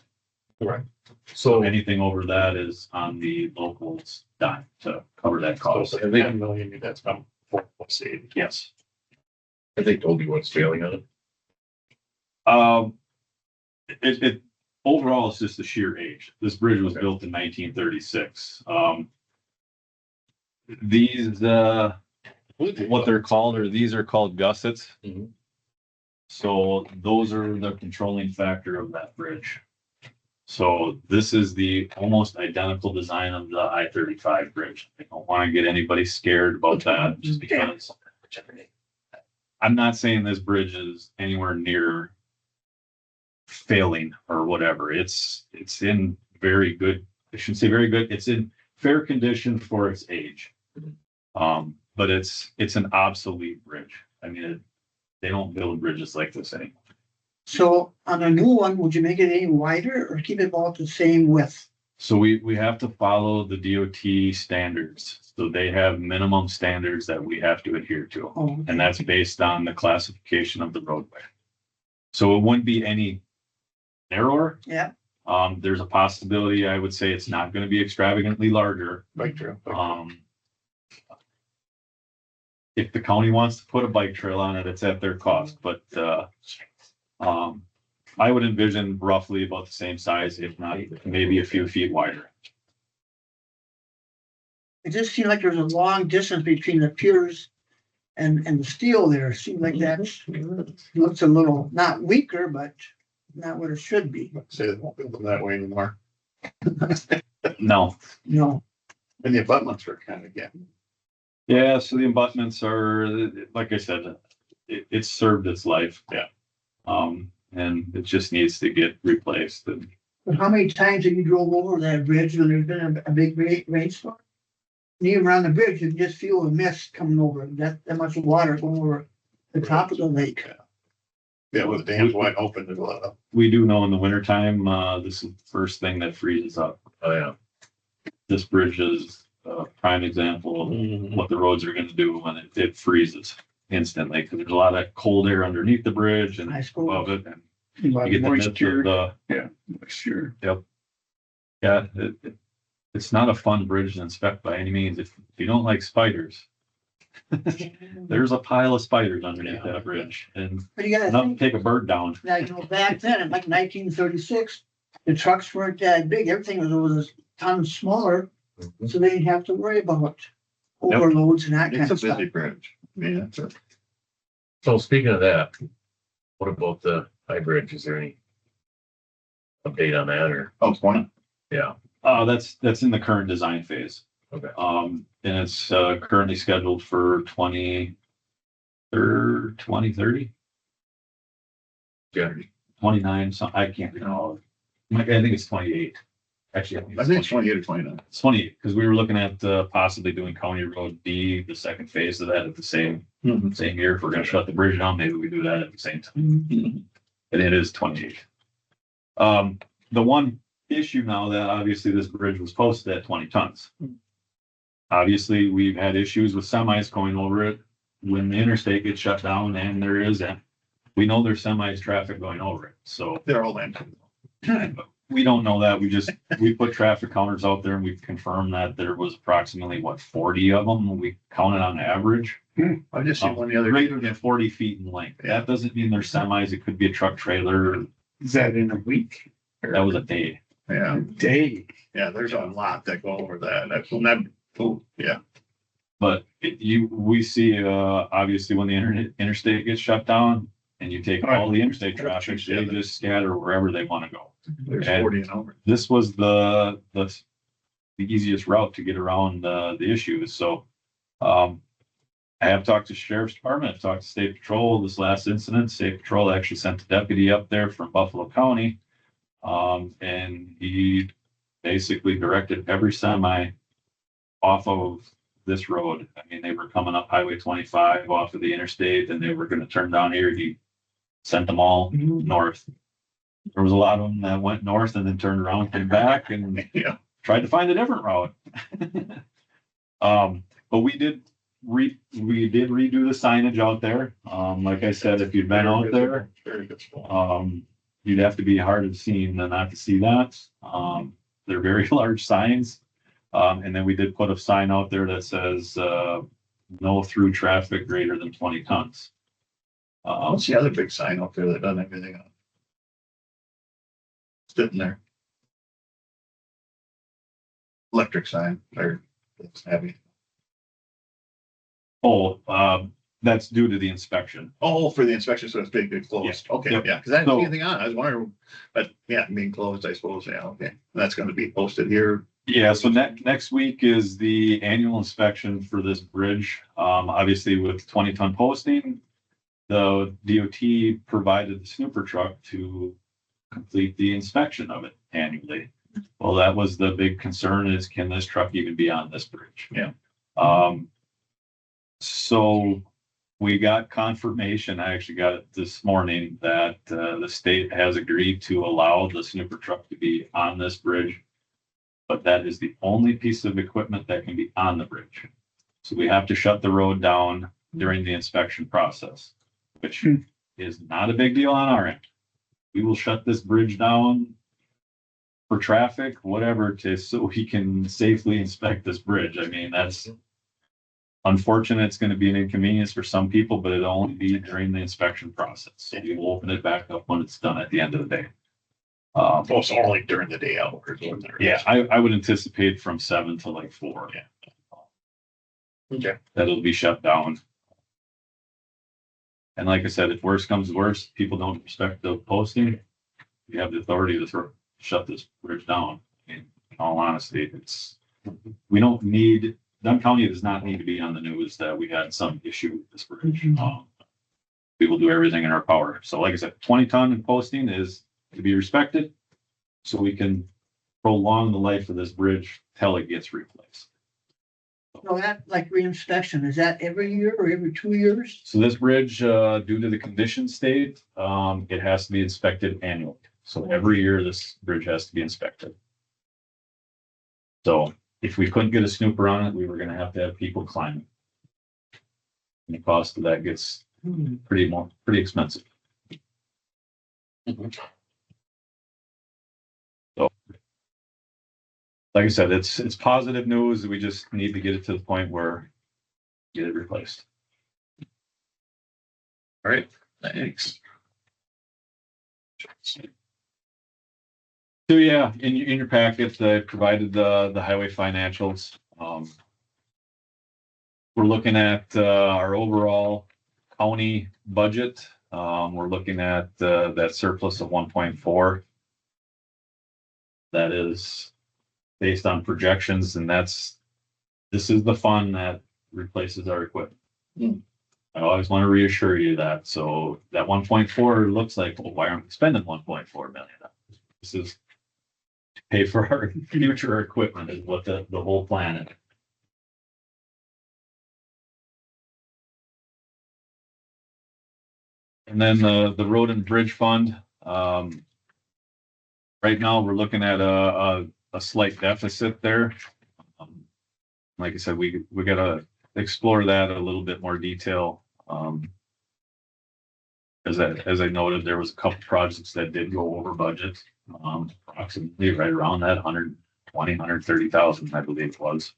Correct. So anything over that is on the locals' dime to cover that cost. So 10 million, that's about 4 plus 8. Yes. Have they told you what's failing on it? It overall, it's just the sheer age. This bridge was built in 1936. These, what they're called, or these are called gussets. Mhm. So those are the controlling factor of that bridge. So this is the almost identical design of the I-35 bridge. I don't want to get anybody scared about that just because I'm not saying this bridge is anywhere near failing or whatever. It's in very good, I shouldn't say very good. It's in fair condition for its age. But it's an obsolete bridge. I mean, they don't build bridges like this anymore. So on a new one, would you make it any wider or keep it about the same width? So we have to follow the DOT standards. So they have minimum standards that we have to adhere to. Oh, And that's based on the classification of the roadway. So it wouldn't be any narrower. Yeah. There's a possibility, I would say it's not gonna be extravagantly larger. Bike trail. If the county wants to put a bike trail on it, it's at their cost, but, I would envision roughly about the same size, if not maybe a few feet wider. It just seemed like there's a long distance between the piers and the steel there. Seemed like that looks a little, not weaker, but not what it should be. Say they won't build them that way anymore. No, No, And the abutments are kind of getting. yeah, so the abutments are, like I said, it's served its life. Yeah. And it just needs to get replaced. And but how many times have you drove over that bridge when there's been a big rainstorm? And even around the bridge, you can just feel the mist coming over, that much water going over the top of the lake. Yeah, with the dams wide open, there's a lot of. we do know in the wintertime, this is the first thing that freezes up. Oh, yeah. This bridge is a prime example of what the roads are gonna do when it freezes instantly, because there's a lot of cold air underneath the bridge and I above suppose. it, and A lot you of get the midst of moisture, the, moisture. yeah, it's not a fun bridge to inspect by any means. If you don't like spiders, there's a pile of spiders underneath that bridge, and But you gotta enough to think, take a bird down. now, you know, back then, in like 1936, the trucks weren't that big. Everything was a ton smaller, so they didn't have to worry about overloads and that kind It's a of stuff. busy bridge. Yeah, it's a. So speaking of that, what about the high bridge? Is there any update on that or? Oh, point. Yeah, That's in the current design phase. okay. And it's currently scheduled for 2030, Yeah. 29, so I can't recall. I think it's 28. Actually, I think it's 28 or 29. It's 28, because we were looking at possibly doing County Road B, the second phase of that at the same year. If we're gonna shut the bridge down, maybe we do that at the same time. And it is 28. The one issue now that obviously this bridge was posted at 20 tons. Obviously, we've had issues with semis going over it when the interstate gets shut down, and there is, we know there's semis traffic going over it, so. They're all in. We don't know that. We put traffic counters out there and we confirmed that there was approximately, 40 of them. We counted on average. I just seen one the other. Greater than 40 feet in length. That doesn't mean they're semis. It could be a truck trailer. Is that in a week? That was a day. Yeah, Day. yeah, there's a lot that go over that. Oh, yeah. But we see, obviously when the interstate gets shut down and you take all the interstate traffic, they just scatter wherever they want to go. There's And 40 and over. this was the easiest route to get around the issues. So, I have talked to Sheriff's Department, I've talked to State Patrol. This last incident, State Patrol actually sent a deputy up there from Buffalo County. And he basically directed every semi off of this road. I mean, they were coming up Highway 25 off of the interstate and they were gonna turn down here. He sent them all north. There was a lot of them that went north and then turned around, came back and Yeah. tried to find a different route. But we did redo the signage out there. Like I said, if you've been out there, Very good spot. you'd have to be hard of seeing not to see that. They're very large signs. And then we did put a sign out there that says, no through traffic greater than 20 tons. What's the other big sign out there that doesn't have anything on it? Sitting there. Electric sign, or it's heavy. That's due to the inspection. Oh, for the inspection, so it's big closed. Okay, Yep. yeah, because I didn't So- see anything on it. I was wondering, but yeah, being closed, I suppose, yeah, okay. That's gonna be posted here. Yeah, so next week is the annual inspection for this bridge. Obviously with 20-ton posting, the DOT provided the snooper truck to complete the inspection of it annually. Well, that was the big concern is, can this truck even be on this bridge? Yeah. So we got confirmation, I actually got it this morning, that the state has agreed to allow the snooper truck to be on this bridge. But that is the only piece of equipment that can be on the bridge. So we have to shut the road down during the inspection process, which is not a big deal on our end. we will shut this bridge down for traffic, whatever, so we can safely inspect this bridge. I mean, that's unfortunate. It's going to be an inconvenience for some people, but it'll only be during the inspection process. So we will open it back up when it's done at the end of the day. Oh, it's only during the day hours. Yeah, I would anticipate from 7 to like 4. Yeah. Okay. That it'll be shut down. And like I said, if worse comes to worse, people don't respect the posting, you have the authority to shut this bridge down. In all honesty, we don't need, Dunn County does not need to be on the news that we had some issue with this bridge. We will do everything in our power. So like I said, 20-ton and posting is to be respected, so we can prolong the life of this bridge till it gets replaced. So that, like reinspection, is that every year or every 2 years? So this bridge, due to the condition state, it has to be inspected annually. So every year this bridge has to be inspected. So if we couldn't get a snooper on it, we were gonna have to have people climb it. And the cost of that gets pretty expensive. So, like I said, it's positive news. We just need to get it to the point where get it replaced. All right, thanks. So yeah, in your packet, I provided the highway financials. We're looking at our overall county budget. We're looking at that surplus of 1.4. That is based on projections, and this is the fund that replaces our equipment. I always want to reassure you that. So that 1.4 looks like, well, why aren't we spending 1.4 million? This is to pay for our future equipment is what the whole plan is. And then the road and bridge fund. Right now, we're looking at a slight deficit there. Like I said, we gotta explore that a little bit more detail. As I noted, there was a couple projects that did go over budget, approximately right around that 130,000, I believe it was.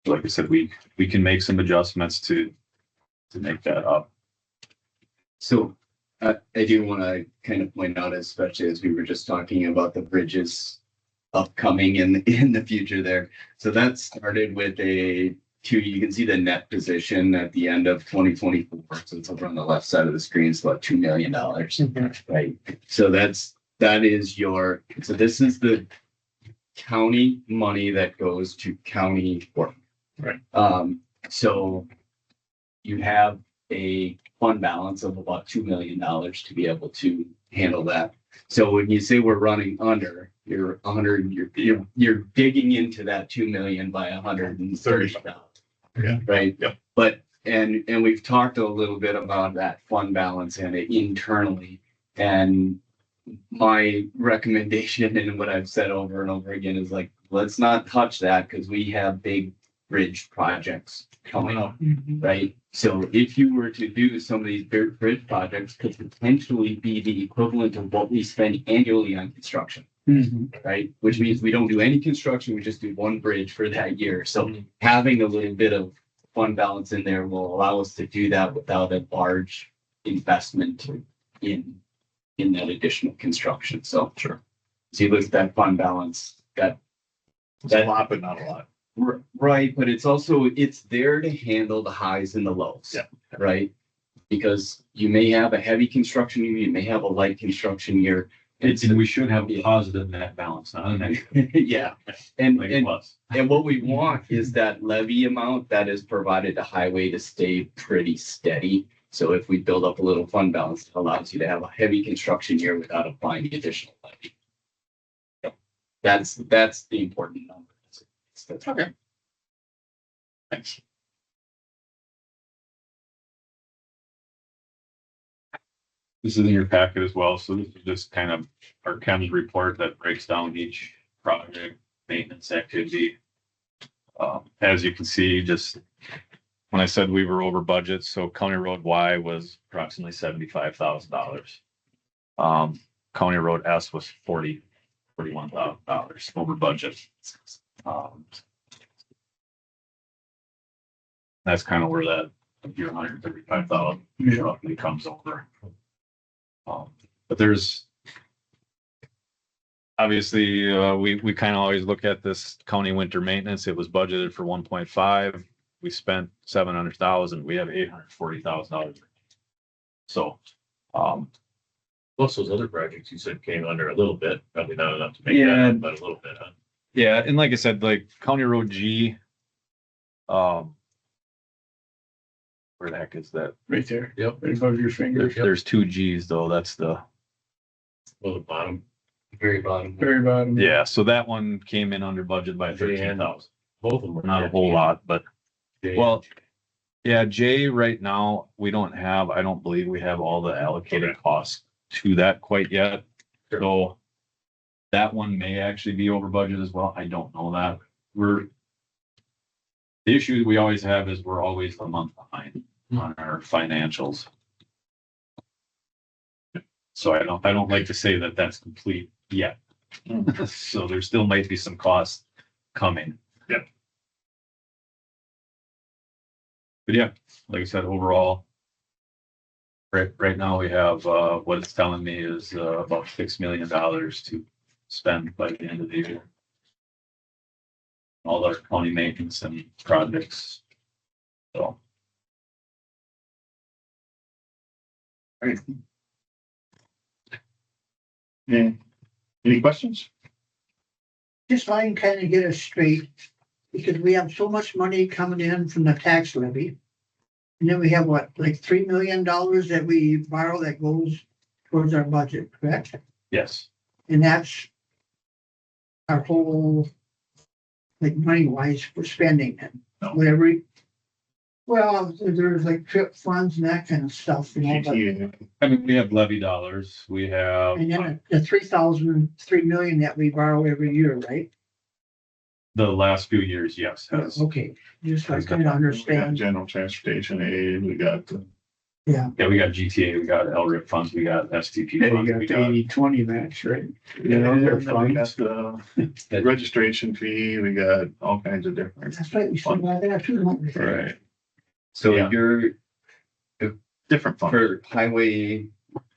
Like I said, we can make some adjustments to make that up. So I do want to kind of point out, especially as we were just talking about the bridges upcoming in the future there. So that started with you can see the net position at the end of 2024. So it's over on the left side of the screen. It's about $2 million, right? So this is the county money that goes to county work. Right. So you have a fund balance of about $2 million to be able to handle that. So when you say we're running under, you're digging into that 2 million by 130,000. Yeah. Right. Yep. But and we've talked a little bit about that fund balance and it internally. And my recommendation and what I've said over and over again is like, let's not touch that because we have big bridge projects coming up, right? So if you were to do some of these bridge projects, could potentially be the equivalent of what we spend annually on construction, right? Which means we don't do any construction, we just do one bridge for that year. So having a little bit of fund balance in there will allow us to do that without a large investment in that additional construction. So Sure. So you look at that fund balance, It's a lot, but not a lot. right, but it's there to handle the highs and the lows. Yeah. Right? Because you may have a heavy construction year, you may have a light construction year. And we should have a positive net balance, not a negative. Yeah. And Like it was. and what we want is that levy amount that is provided to highway to stay pretty steady. So if we build up a little fund balance, it allows you to have a heavy construction year without applying the additional levy. That's the important number. Okay. Thanks. This is in your packet as well. So this is just kind of our county report that breaks down each project maintenance activity. As you can see, just when I said we were over budget, so County Road Y was approximately $75,000. County Road S was $41,000 over budget. That's kind of where that your 135,000 roughly comes over. But there's obviously, we kind of always look at this county winter maintenance. It was budgeted for 1.5. We spent 700,000. We have $840,000. So, Plus those other projects you said came under a little bit, probably not enough to make Yeah. that, but a little bit, huh? yeah, and like I said, like County Road G, where the heck is that? Right there, Yep. right above your finger, There's two G's though. That's the, Well, the bottom, Very bottom. very bottom. yeah. So that one came in under budget by J and- 13,000. both of them. were Not a whole lot, but J. well, yeah, J right now, we don't have, I don't believe we have all the allocated Okay. costs to that quite yet. Sure. So that one may actually be over budget as well. I don't know that. The issue we always have is we're always a month behind on our financials. So I don't like to say that that's complete yet. So there still might be some costs coming. Yep. But yeah, like I said, overall, right now we have, what it's telling me is, about $6 million to spend by the end of the year. All our county maintenance and projects. So. Any questions? Just so I can kind of get it straight, because we have so much money coming in from the tax levy. And then we have what, like $3 million that we borrow that goes towards our budget, correct? Yes, And that's our whole, like money wise for spending and No. whatever. Well, there's like trip funds and that kind of stuff, you know, but, GTA, I mean, we have levy dollars, we have and then the 3 million that we borrow every year, right? the last few years, yes. has- Okay, just so I Has kind of we got understand, general transportation aid, we got yeah. Yeah, we got GTA, we got LRIP funds, we got STP Yeah, you funds, got we the got 80-20 match, right? Yeah, know, and they're then we got funds. the registration fee, we got all kinds of different. That's right, we still got that too, don't we? Right, So Yeah. you're different funds. for highway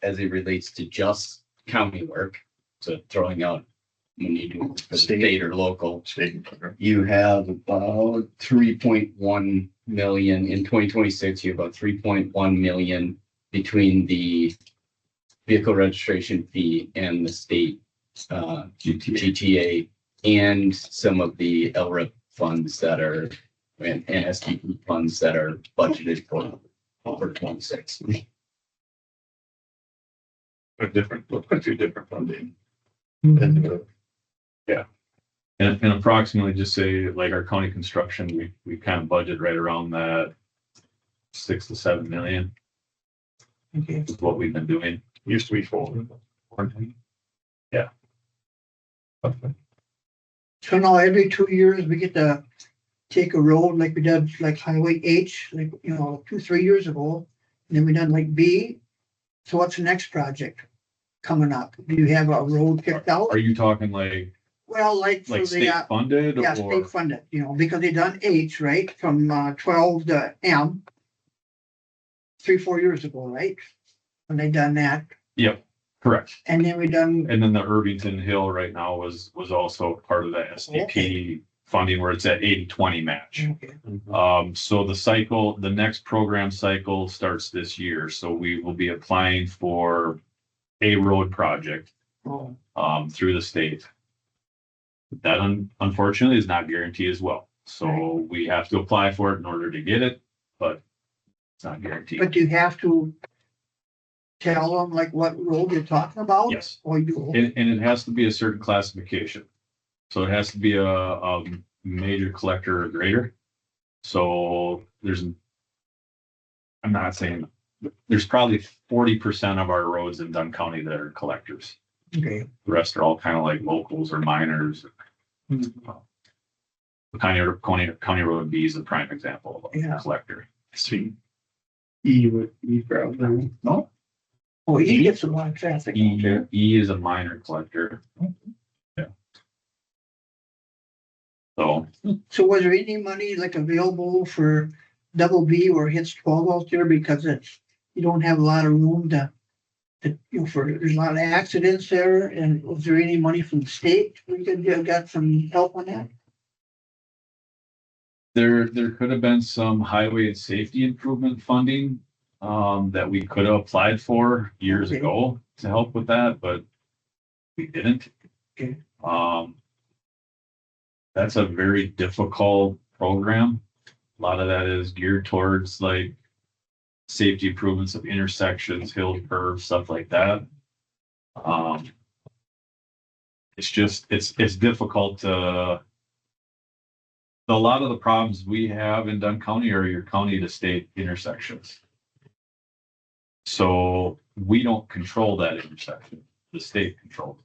as it relates to just county work, so throwing out when you do for the state or local, State and federal. you have about 3.1 million in 2026. You have about 3.1 million between the vehicle registration fee and the state GTA and some of the LRIP funds that are and STP funds that are budgeted for 26. A different, a few different funding. Mhm. And approximately just say like our county construction, we kind of budget right around that 6 to 7 million Okay, is what we've been doing. Used to be 4. Yeah. so now every 2 years, we get to take a road like we did, like Highway H, like, 2-3 years ago. And then we done like B. So what's the next project coming up? Do you have a road picked out? Are you talking like Well, like for the, state funded yeah, or? state funded, because they done H, right, from 12 to M. 3-4 years ago, right? When they done that, Yep, correct. and then we done, And then the Irvington Hill right now was also part of that STP funding where it's at 80-20 match. okay, So the next program cycle starts this year. So we will be applying for a road project, oh, through the state. That unfortunately is not guaranteed as well. So we have to apply for it in order to get it, but it's not guaranteed. but you have to tell them like what road you're talking about? Yes. Or you, And it has to be a certain classification. So it has to be a major collector or greater. So I'm not saying, there's probably 40% of our roads in Dunn County that are collectors. okay, The rest are all kind of like locals or minors. The County Road B is a prime example of Yeah. a collector. See, E would be probably. no, Oh, he gets a lot of traffic. E is a minor collector. Yeah. So, So was there any money like available for double B where it hits 12 out there because it's, you don't have a lot of room to, you know, for, there's a lot of accidents there, and was there any money from the state? We could have got some help on that? there could have been some highway and safety improvement funding that we could have applied for years Okay. ago to help with that, but we didn't. Okay. That's a very difficult program. A lot of that is geared towards like safety improvements of intersections, hill curves, stuff like that. It's just, it's difficult to, a lot of the problems we have in Dunn County are your county to state intersections. So we don't control that intersection. The state controls it.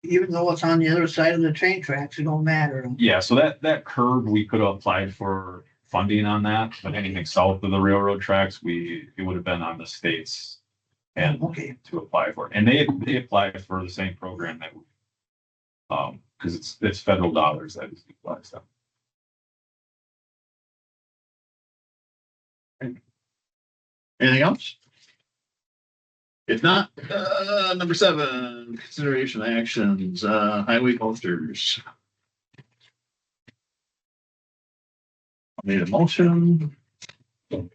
Even though it's on the other side of the train tracks, it don't matter. Yeah, so that curve, we could have applied for funding on that, but anything south of the railroad tracks, it would have been on the states and Okay, to apply for it. And they applied for the same program that we, because it's federal dollars that is applied to. Anything else? If not, number 7, consideration actions, highway posters. Need a motion? It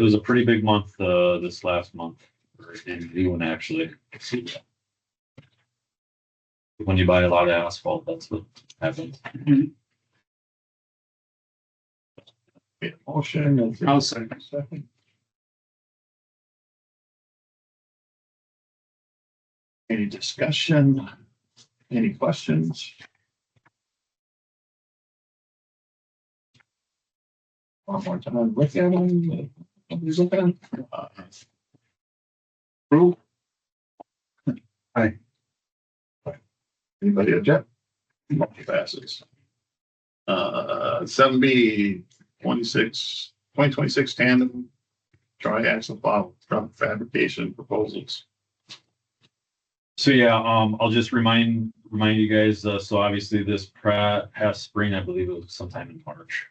was a pretty big month, this last month, in June, actually. When you buy a lot of asphalt, that's what happens. Need a motion. I'll second. Any discussion? Any questions? One more time, look at them. Nobody's looking. Approve. Aye. Anybody object? Motion passes. 7B, 2026 tandem tri-axle plow truck fabrication proposals. So yeah, I'll just remind you guys, so obviously this past spring, I believe it was sometime in March.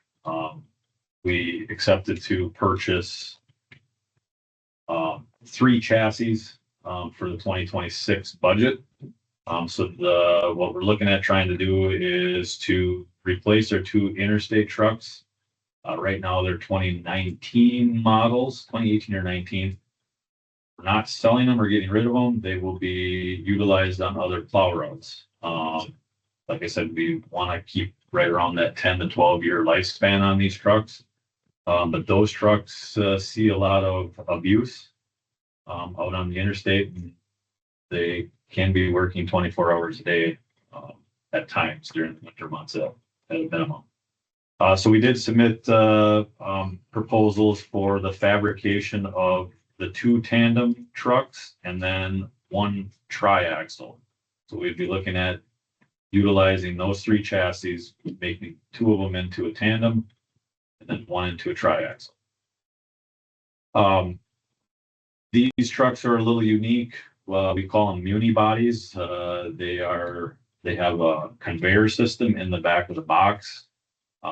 We accepted to purchase 3 chassis for the 2026 budget. So what we're looking at trying to do is to replace our 2 interstate trucks. Right now they're 2019 models, 2018 or 19. We're not selling them or getting rid of them. They will be utilized on other plow routes. Like I said, we want to keep right around that 10 to 12 year lifespan on these trucks. But those trucks see a lot of abuse out on the interstate. They can be working 24 hours a day at times during the winter months at a minimum. So we did submit proposals for the fabrication of the 2 tandem trucks and then 1 tri-axle. So we'd be looking at utilizing those 3 chassis, making 2 of them into a tandem and then 1 into a tri-axle. These trucks are a little unique. We call them muni bodies. They have a conveyor system in the back of the box.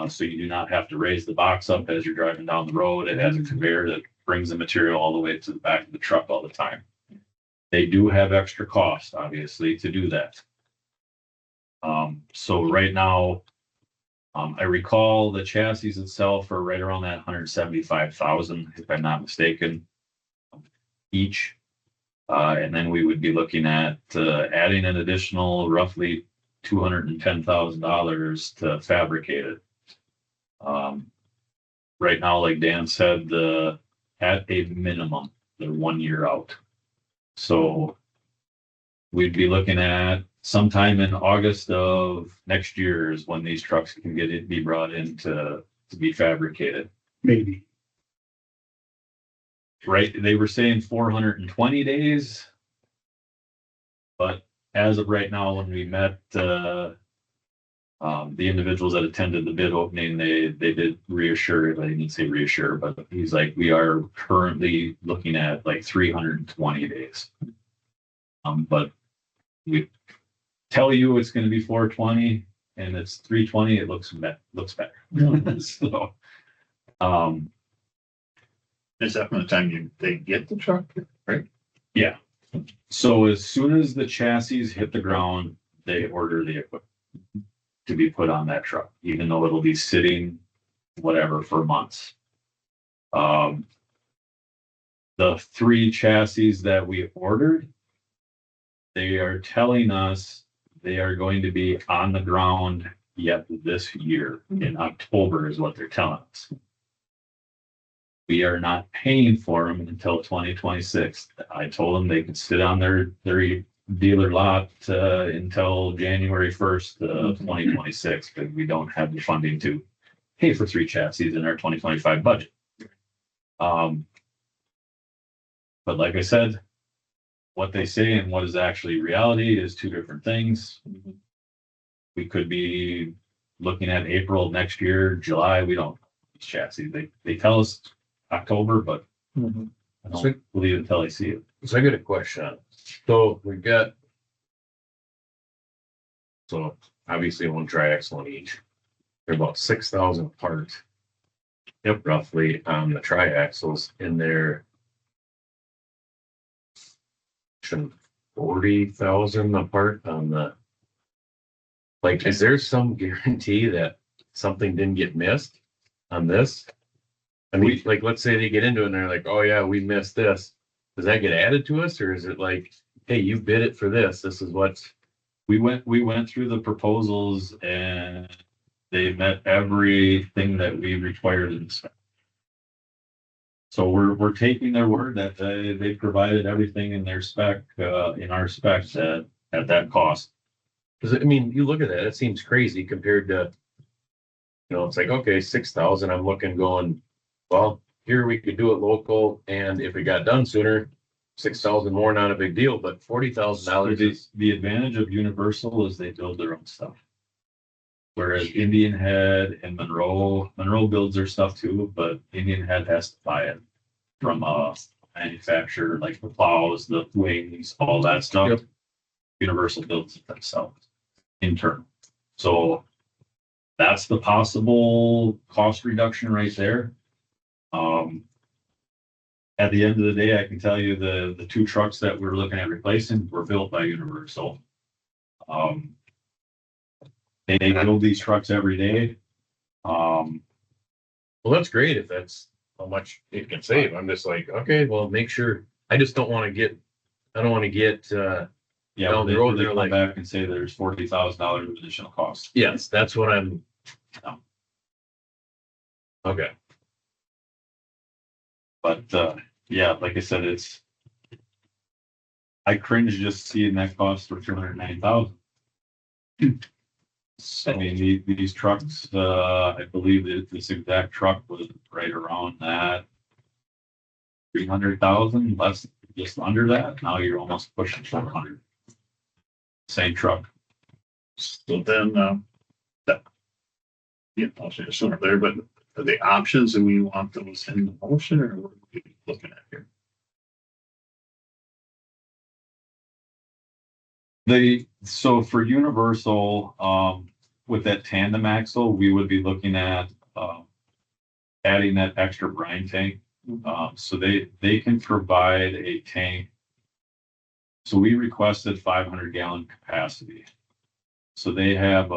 So you do not have to raise the box up as you're driving down the road. It has a conveyor that brings the material all the way to the back of the truck all the time. They do have extra cost, obviously, to do that. So right now, I recall the chassis itself are right around that 175,000, if I'm not mistaken, each. And then we would be looking at adding an additional roughly $210,000 to fabricate it. Right now, like Dan said, at a minimum, they're 1 year out. So we'd be looking at sometime in August of next year is when these trucks can be brought in to be fabricated. Maybe. Right, they were saying 420 days. But as of right now, when we met The individuals that attended the bid opening, they did reassure, they didn't say reassure, but he's like, we are currently looking at like 320 days. But we tell you it's gonna be 420 and it's 320, it looks better. So, Is that from the time they get the truck? yeah. So as soon as the chassis hit the ground, they order the equipment to be put on that truck, even though it'll be sitting whatever for months. The 3 chassis that we ordered, they are telling us they are going to be on the ground yet this year in October is what they're telling us. We are not paying for them until 2026. I told them they could sit on their dealer lot until January 1st of 2026, but we don't have the funding to pay for 3 chassis in our 2025 budget. But like I said, what they say and what is actually reality is 2 different things. We could be looking at April of next year, July, we don't know these chassis. They tell us October, but I don't believe it until I see it. So I got a question on it. So we've got. So obviously one triaxle on each. They're about 6,000 parts. Yep, roughly on the triaxles in there. 40,000 apart on the. Like, is there some guarantee that something didn't get missed on this? I mean, like, let's say they get into it and they're like, oh yeah, we missed this. Does that get added to us, or is it like, hey, you bid it for this, this is what's. We went through the proposals and they met everything that we required in the spec. So we're taking their word that they provided everything in their spec, in our specs at that cost. Cause I mean, you look at that, it seems crazy compared to, it's like, okay, 6,000, I'm looking going, well, here we could do it local, and if it got done sooner, 6,000 more, not a big deal, but $40,000 is. The advantage of Universal is they build their own stuff. Whereas Indian Head and Monroe builds their stuff too, but Indian Head has to buy it from a manufacturer, like the plows, the wings, all that stuff. Yep. Universal builds it themselves internal. So that's the possible cost reduction right there. At the end of the day, I can tell you the 2 trucks that we're looking at replacing were built by Universal. They build these trucks every day. Well, that's great if that's how much it can save. I'm just like, okay, well, make sure, I just don't want to get, down the road, They they're come like, back and say there's $40,000 of additional cost. yes, that's what I'm. No. Okay. But yeah, like I said, I cringe just seeing that cost for $209,000. I mean, these trucks, I believe that this exact truck was right around that 300,000, less, just under that. Now you're almost pushing 400. Same truck. So then, I'll say sooner there, but are the options, and we want those in the motion, or what are we looking at here? So for Universal, with that tandem axle, we would be looking at adding that extra brine tank. So they can provide a tank. So we requested 500 gallon capacity. So they have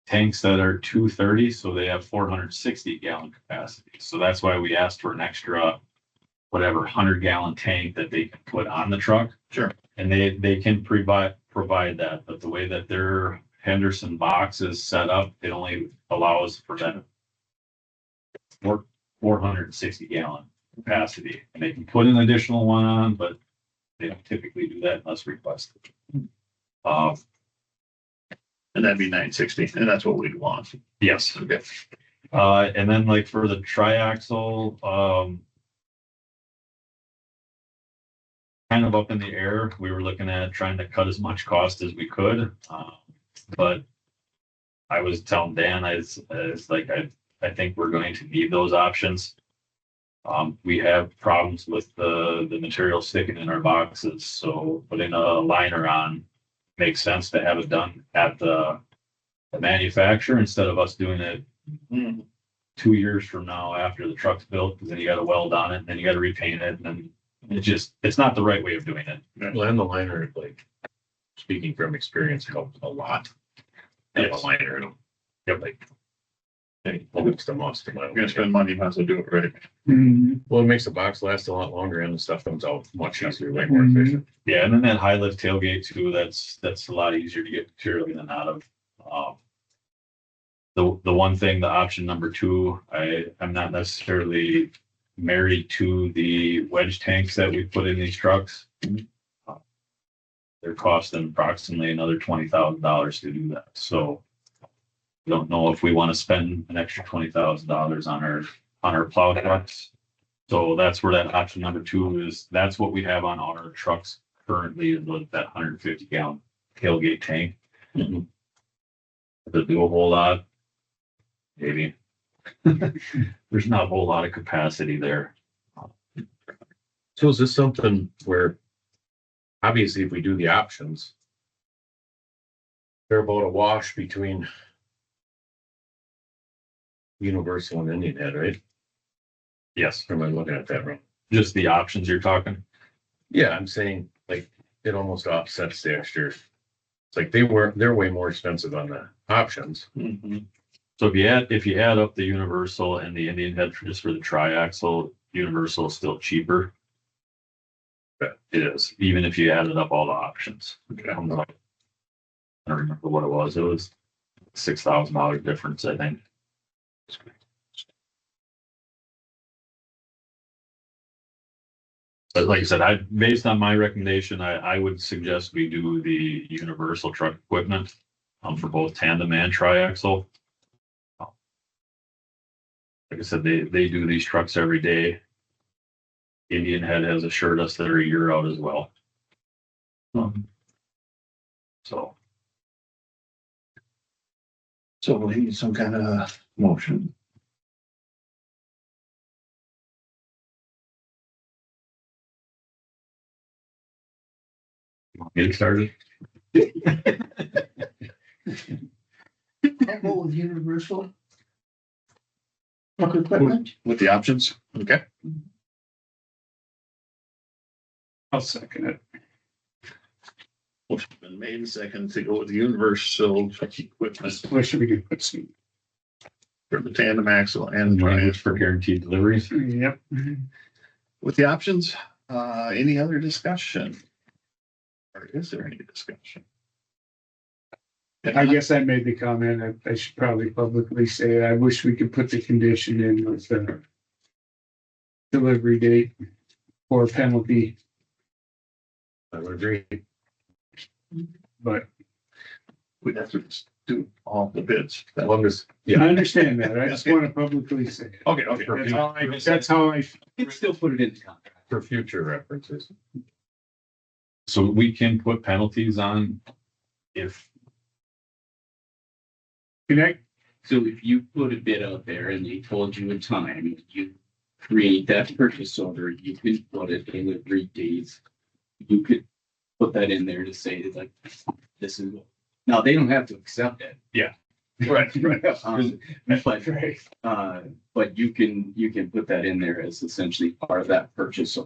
tanks that are 230, so they have 460 gallon capacity. So that's why we asked for an extra, whatever, 100 gallon tank that they can put on the truck. Sure. And they can provide that, but the way that their Henderson box is set up, it only allows for that 460 gallon capacity. And they can put an additional one on, but they don't typically do that unless requested. And that'd be 960, and that's what we'd want. Yes. Okay. And then like for the triaxle, kind of up in the air. We were looking at trying to cut as much cost as we could. But I was telling Dan, I think we're going to need those options. We have problems with the material sticking in our boxes, so putting a liner on makes sense to have it done at the manufacturer instead of us doing it 2 years from now after the truck's built, because then you got to weld on it, and then you got to repaint it, and then it's not the right way of doing it. Well, and the liner, like, speaking from experience, helps a lot. And a Yes. liner, in 'em. Yep. Like, it's the most. You're gonna spend money, might as well do it right. Mhm. Well, it makes the box last a lot longer and the stuff comes out much easier, way more efficient. Yeah, and then that high lift tailgate too, that's a lot easier to get material in and out of. The one thing, the option number two, I'm not necessarily married to the wedge tanks that we put in these trucks. They're costing approximately another $20,000 to do that, so don't know if we want to spend an extra $20,000 on our plow trucks. So that's where that option number two is. That's what we have on our trucks currently, is that 150-gallon tailgate tank. Does it do a whole lot? Maybe. There's not a whole lot of capacity there. So is this something where, obviously, if we do the options, they're about a wash between Universal and Indian Head, right? Yes, Or am I looking at that wrong? just the options you're talking. Yeah, I'm saying, like, it almost offsets the extra. It's like they're way more expensive on the options. So if you add up the Universal and the Indian Head just for the triaxle, Universal is still cheaper. But it is, even if you added up all the options. It comes up- I don't remember what it was. It was $6,000 difference, I think. But like I said, based on my recommendation, I would suggest we do the Universal truck equipment for both tandem and triaxle. Like I said, they do these trucks every day. Indian Head has assured us they're a year out as well. So So we need some kind of motion. get started. I'll go with Universal. Truck equipment. With the options, okay? I'll second it. Motion's been made second to go with the Universal truck equipment What should we do? Let's see. for the tandem axle and Language triumph. for guaranteed deliveries. Yep. With the options, any other discussion? Or is there any discussion? I guess I made the comment, I should probably publicly say, it. I wish we could put the condition in with the delivery date or penalty, I would agree. but We'd have to just do all the bids. As long as, I yeah, understand that. I just want to publicly say it. Okay, okay. That's how I, You can still put it in the contract. for future references. So we can put penalties on if, connect, So if you put a bid out there and they told you a time, you create that purchase order, you could put a delivery date. You could put that in there to say that, like, this is, now they don't have to accept it. right, But, right, but you can put that in there as essentially part of that purchase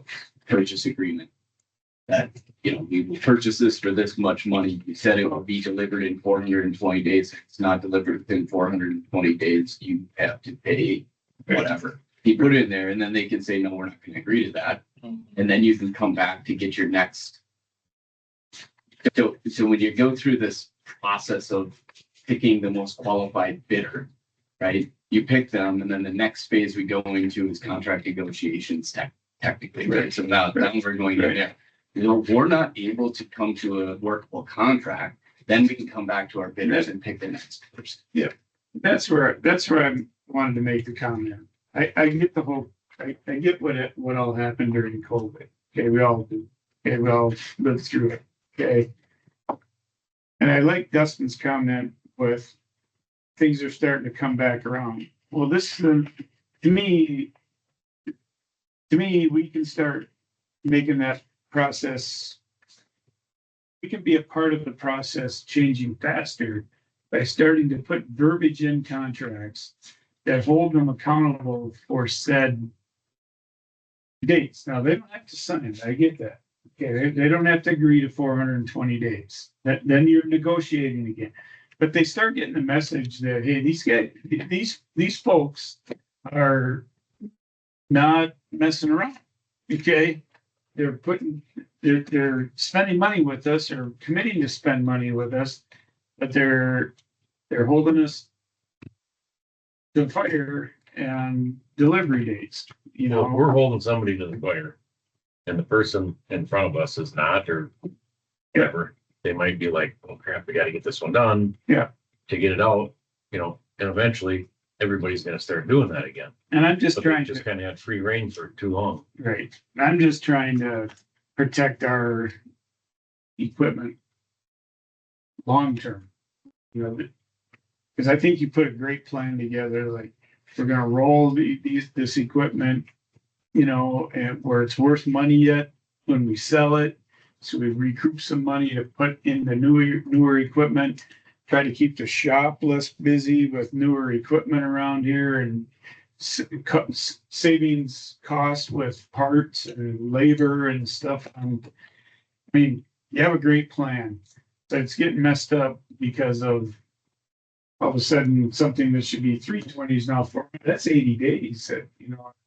agreement. That, we will purchase this for this much money. You said it will be delivered in 420 days. If it's not delivered within 420 days, you have to pay whatever. You put it in there and then they can say, no, we're not going to agree to that. And then you can come back to get your next. So when you go through this process of picking the most qualified bidder, right? You pick them and then the next phase we go into is contract negotiations technically, right? So now we're going to, we're not able to come to a workable contract, then we can come back to our bidders and pick the next person. that's where I wanted to make the comment. I get the whole, I get what all happened during COVID. Okay, we all do. Okay, well, let's through it, okay? And I like Dustin's comment with things are starting to come back around. Well, this, to me, we can start making that process. We can be a part of the process changing faster by starting to put verbiage in contracts that hold them accountable for said dates. Now, they don't have to sign it. I get that. Okay, they don't have to agree to 420 days. Then you're negotiating again. But they start getting the message that, hey, these folks are not messing around. Okay, they're spending money with us or committing to spend money with us, but they're holding us to fire and delivery dates. You Well, if know, we're holding somebody to the fire and the person in front of us is not, or whatever, they might be like, oh crap, we gotta get this one done. Yeah. To get it out, and eventually everybody's gonna start doing that again. and I'm just But they trying just to, kind of had free reign for too long. right. I'm just trying to protect our equipment long term. You know, because I think you put a great plan together, like we're gonna roll this equipment, and where it's worth money yet when we sell it. So we recoup some money to put in the newer equipment, try to keep the shop less busy with newer equipment around here and savings costs with parts and labor and stuff. I mean, you have a great plan, but it's getting messed up because of all of a sudden something that should be 320s now that's 80 days,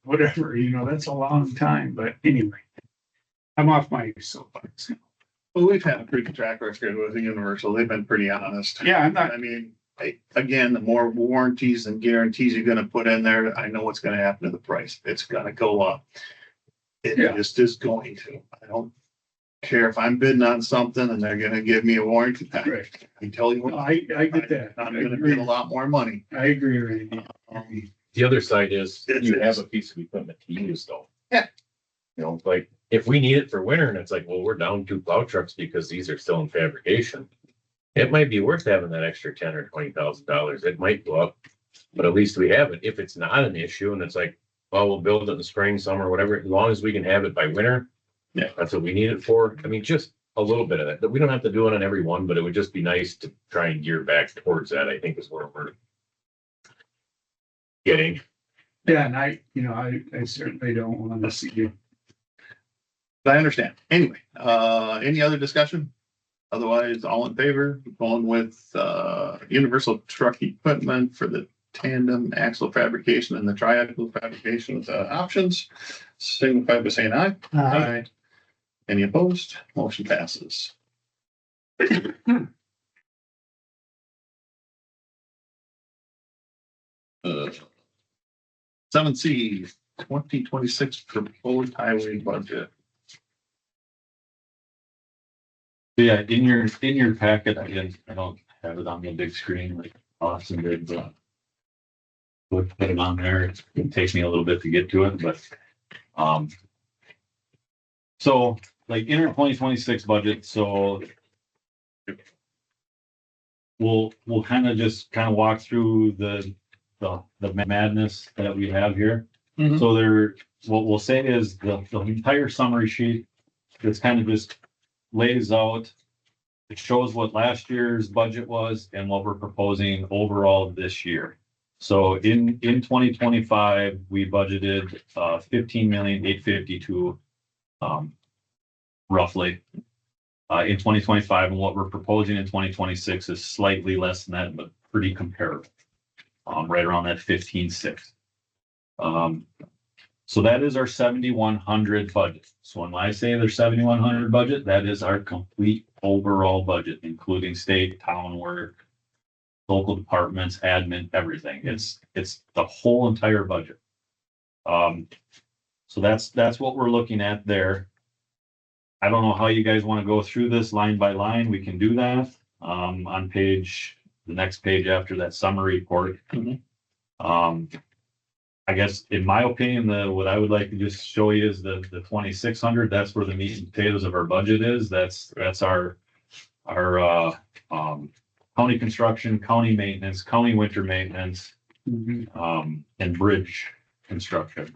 whatever, that's a long time. But anyway, I'm off my soapbox. Well, we've had a pretty good track record with the Universal. They've been pretty honest. Yeah, I'm not, I mean, again, the more warranties and guarantees you're gonna put in there, I know what's gonna happen to the price. It's gonna go up. It Yeah. just is going to. I don't care if I'm bidding on something and they're gonna give me a warranty. right. I can tell you No, what, I get that. I'm I gonna agree. get a lot more money. I agree, Randy. The other side is It's- you have a piece of equipment to use though. Yeah. Like if we need it for winter and it's like, well, we're down 2 plow trucks because these are still in fabrication. It might be worth having that extra $10,000 or $20,000. It might go up, but at least we have it. If it's not an issue and it's like, well, we'll build it in the spring, summer, whatever, as long as we can have it by winter. Yeah. That's what we need it for. I mean, just a little bit of that. We don't have to do it on every one, but it would just be nice to try and gear back towards that, I think is where we're getting. Yeah, and I certainly don't want to see you. I understand. Anyway, any other discussion? Otherwise, all in favor, going with, universal truck equipment for the tandem axle fabrication and the triaxle fabrication with options, signify by saying aye. Aye. Any opposed? Motion passes. Seven C, 2026 proposed highway budget. Yeah, in your packet, I don't have it on the big screen like Austin did, but put it on there. It takes me a little bit to get to it, but, so like in our 2026 budget, so we'll kind of walk through the madness that we have here. Mhm. So what we'll say is the entire summary sheet, it's kind of just lays out, it shows what last year's budget was and what we're proposing overall this year. So in 2025, we budgeted 15,852,000 roughly in 2025, and what we're proposing in 2026 is slightly less than that, but pretty comparable, right around that 15,600. So that is our 7,100 budget. So when I say there's 7,100 budget, that is our complete overall budget, including state, town work, local departments, admin, everything. It's the whole entire budget. So that's what we're looking at there. I don't know how you guys want to go through this line by line. We can do that on the next page after that summary report. Mhm. I guess, in my opinion, what I would like to just show you is the 2,600. That's where the meat and potatoes of our budget is. That's our county construction, county maintenance, county winter maintenance, and bridge construction.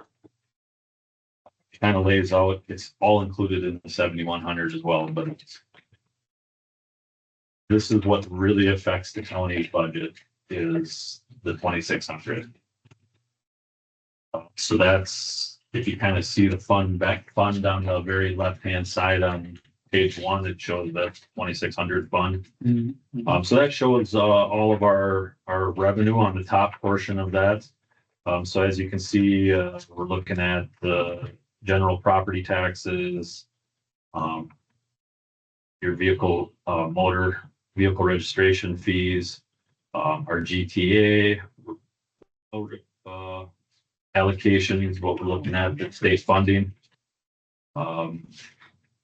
It kind of lays out, it's all included in the 7,100 as well, but this is what really affects the county's budget is the 2,600. So that's, if you kind of see the fund on the very left-hand side on page 1, it shows the 2,600 fund. So that shows all of our revenue on the top portion of that. So as you can see, we're looking at the general property taxes, your motor vehicle registration fees, our GTA, allocations, what we're looking at, the state funding,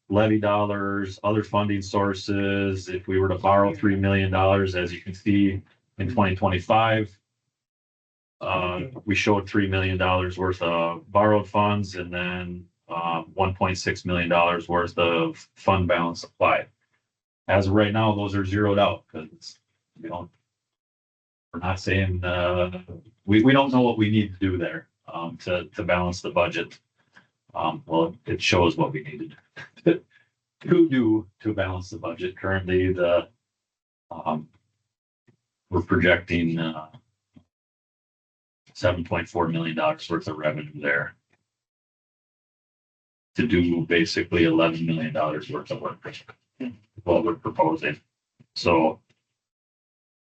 levy dollars, other funding sources. If we were to borrow $3 million, as you can see in 2025, we showed $3 million worth of borrowed funds and then $1.6 million worth of fund balance applied. As of right now, those are zeroed out because we're not saying we don't know what we need to do there to balance the budget. Well, it shows what we needed to do to balance the budget. Currently, we're projecting $7.4 million worth of revenue there to do basically $11 million worth of work. What we're proposing. So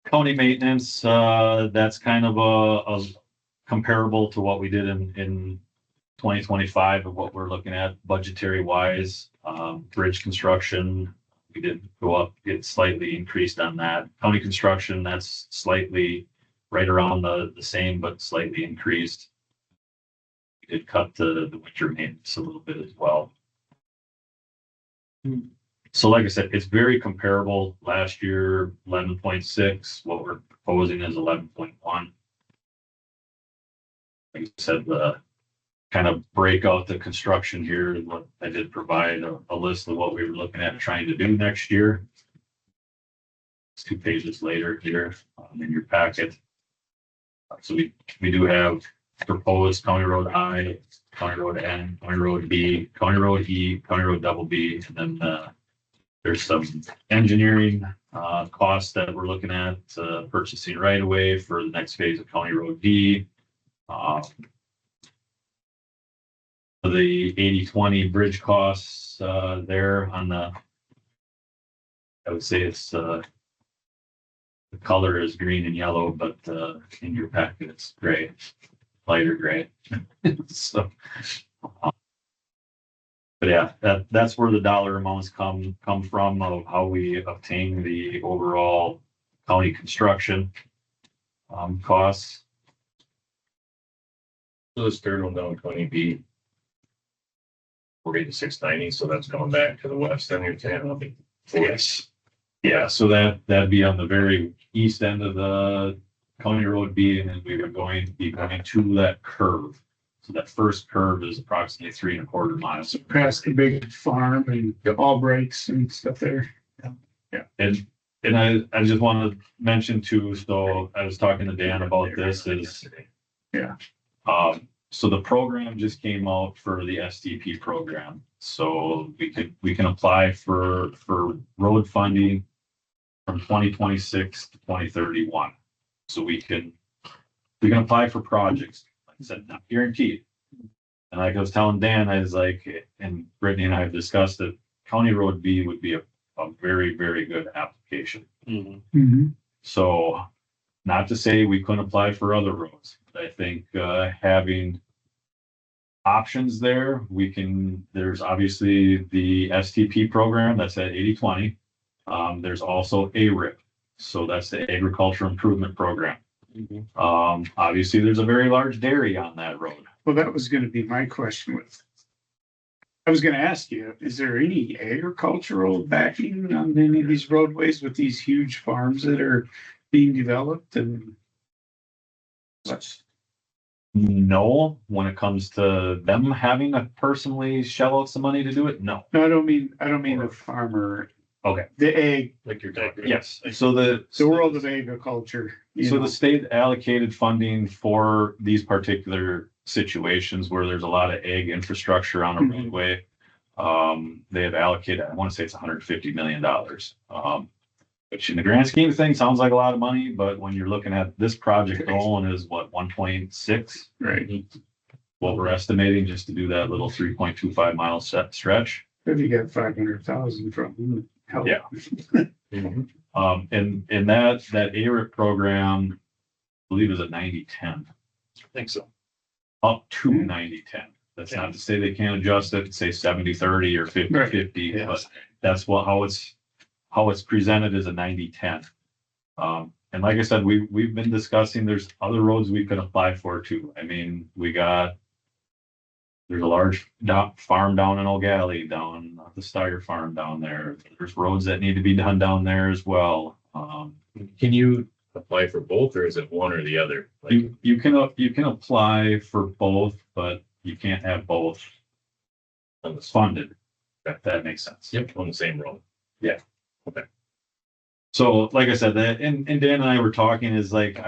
county maintenance, that's kind of a comparable to what we did in 2025 of what we're looking at budgetary wise. Bridge construction, we did go up, get slightly increased on that. County construction, that's slightly right around the same, but slightly increased. We did cut the winter maintenance a little bit as well. So like I said, it's very comparable. Last year, 11.6. What we're proposing is 11.1. Like I said, kind of break out the construction here. What I did provide a list of what we were looking at trying to do next year. It's 2 pages later here in your packet. So we do have proposed County Road I, County Road N, County Road B, County Road E, County Road double B, and then there's some engineering costs that we're looking at purchasing right away for the next phase of County Road D. The 80/20 bridge costs there on I would say it's the color is green and yellow, but in your packet it's gray, lighter gray. So. But yeah, that's where the dollar amounts come from of how we obtain the overall county construction costs. So this third one down 20B. 48690, so that's going back to the west end of town. Yes. Yeah, so that'd be on the very east end of the County Road B, and then we would be going to that curve. So that first curve is approximately 3.25 miles. So past the big farm and Albright's and stuff there. And I just want to mention too, so I was talking to Dan about this is. Yeah. So the program just came out for the STP program. So we can apply for road funding from 2026 to 2031. So we can apply for projects. Like I said, not guaranteed. And like I was telling Dan, I was like, and Brittany and I have discussed that County Road B would be a very, very good application. So not to say we couldn't apply for other roads. I think having options there, there's obviously the STP program that's at 80/20. There's also ARIP. So that's the Agriculture Improvement Program. Obviously there's a very large dairy on that road. Well, that was gonna be my question I was gonna ask you, is there any agricultural backing on any of these roadways with these huge farms that are being developed and? No, when it comes to them having to personally shell out some money to do it, no. No, I don't mean the farmer. Okay. The egg, Like you're talking. Yes, so the world of agriculture. you So know. the state allocated funding for these particular situations where there's a lot of ag infrastructure on a Mhm. roadway. They have allocated, I want to say it's $150 million. Which in the grand scheme of things sounds like a lot of money, but when you're looking at this project alone is what, 1.6? Right. What we're estimating just to do that little 3.25 mile set stretch. If you get 500,000 from them, help. Yeah. Mhm. And that ARIP program, I believe is a 90-10. I think so. Up to Hmm. 90-10. That's not to say they can't adjust it, say 70-30 or 50-50, Right. but that's how it's presented as a 90-10. And like I said, we've been discussing, there's other roads we could apply for too. I mean, there's a large farm down in O'Galley, down at the Steyer farm down there. There's roads that need to be done down there as well. Can you apply for both or is it one or the other? Like, You can apply for both, but you can't have both on the, funded, if that makes sense. yep, on the same road. So like I said, that, and Dan and I were talking is like,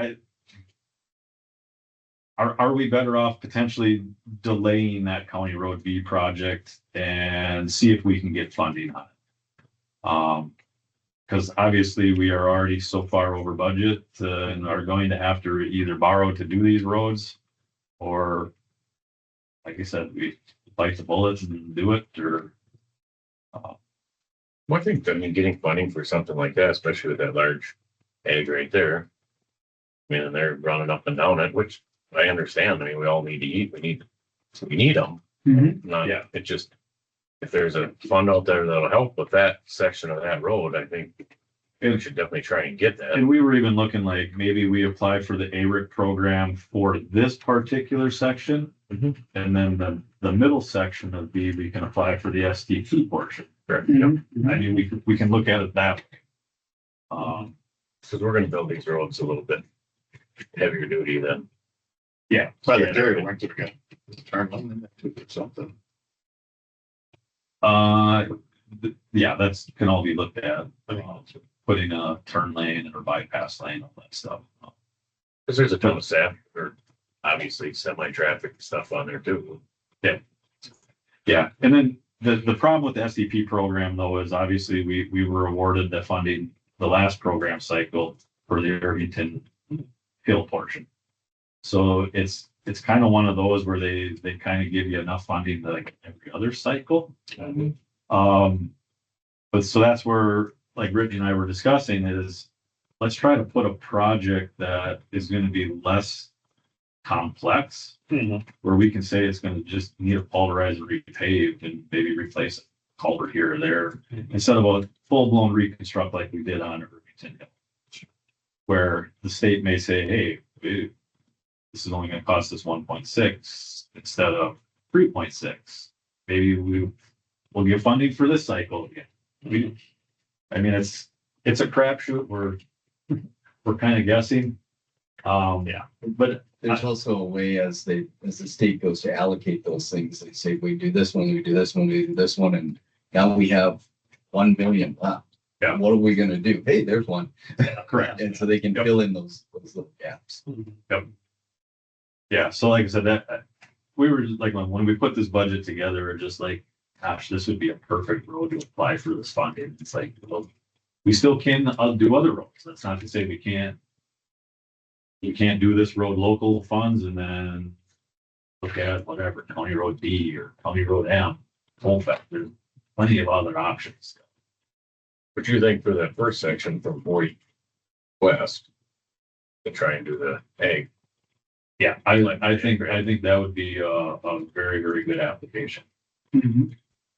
are we better off potentially delaying that County Road B project and see if we can get funding on it? Because obviously we are already so far over budget and are going to have to either borrow to do these roads or, like I said, we bite the bullets and do it or. Well, I think, I mean, getting funding for something like that, especially with that large ag right there. I mean, and they're running up and down it, which I understand. I mean, we all need to eat. We need them. Mhm. Not, Yeah. it just, if there's a fund out there that'll help with that section of that road, I think we should definitely try and get that. And we were even looking like maybe we apply for the ARIC program for this particular section. Mhm. And then the middle section of B, we can apply for the STP portion. Correct. Mhm. I mean, we can look at it that way. Because we're gonna build these roads a little bit heavier duty than. Yeah. By the Terry went to the turn on them or something. Yeah, that's can all be looked at. Putting a turn lane or bypass lane, all that stuff. Because there's a ton of SAP or obviously semi-traffic stuff on there too. Yeah, and then the problem with the SDP program though is obviously we were awarded the funding the last program cycle for the Irvington Hill portion. So it's kind of one of those where they kind of give you enough funding to like every other cycle. But so that's where like Brittany and I were discussing is let's try to put a project that is going to be less complex where we can say it's going to just need a pulverizer repaved and maybe replace a culvert here or there instead of a full-blown reconstruct like we did on Irvington Hill, where the state may say, hey, this is only going to cost us 1.6 instead of 3.6. Maybe we'll get funding for this cycle again. I mean, it's a crapshoot. We're kind of guessing. But There's also a way as the state goes to allocate those things, they say, we do this one, we do this one, we do this one, and now we have 1 million left. Yeah. What are we gonna do? Hey, there's one. correct. And so they can Yep. fill in those little gaps. Yeah. So like I said, that we were just like, when we put this budget together, we're just like, gosh, this would be a perfect road to apply for this funding. It's like, well, we still can do other roads. That's not to say we can't do this road local funds and then look at whatever, County Road B or County Road M. There's plenty of other options. But you think for that first section from 40 west to try and do the ag, Yeah, I think that would be a very, very good application. Mhm.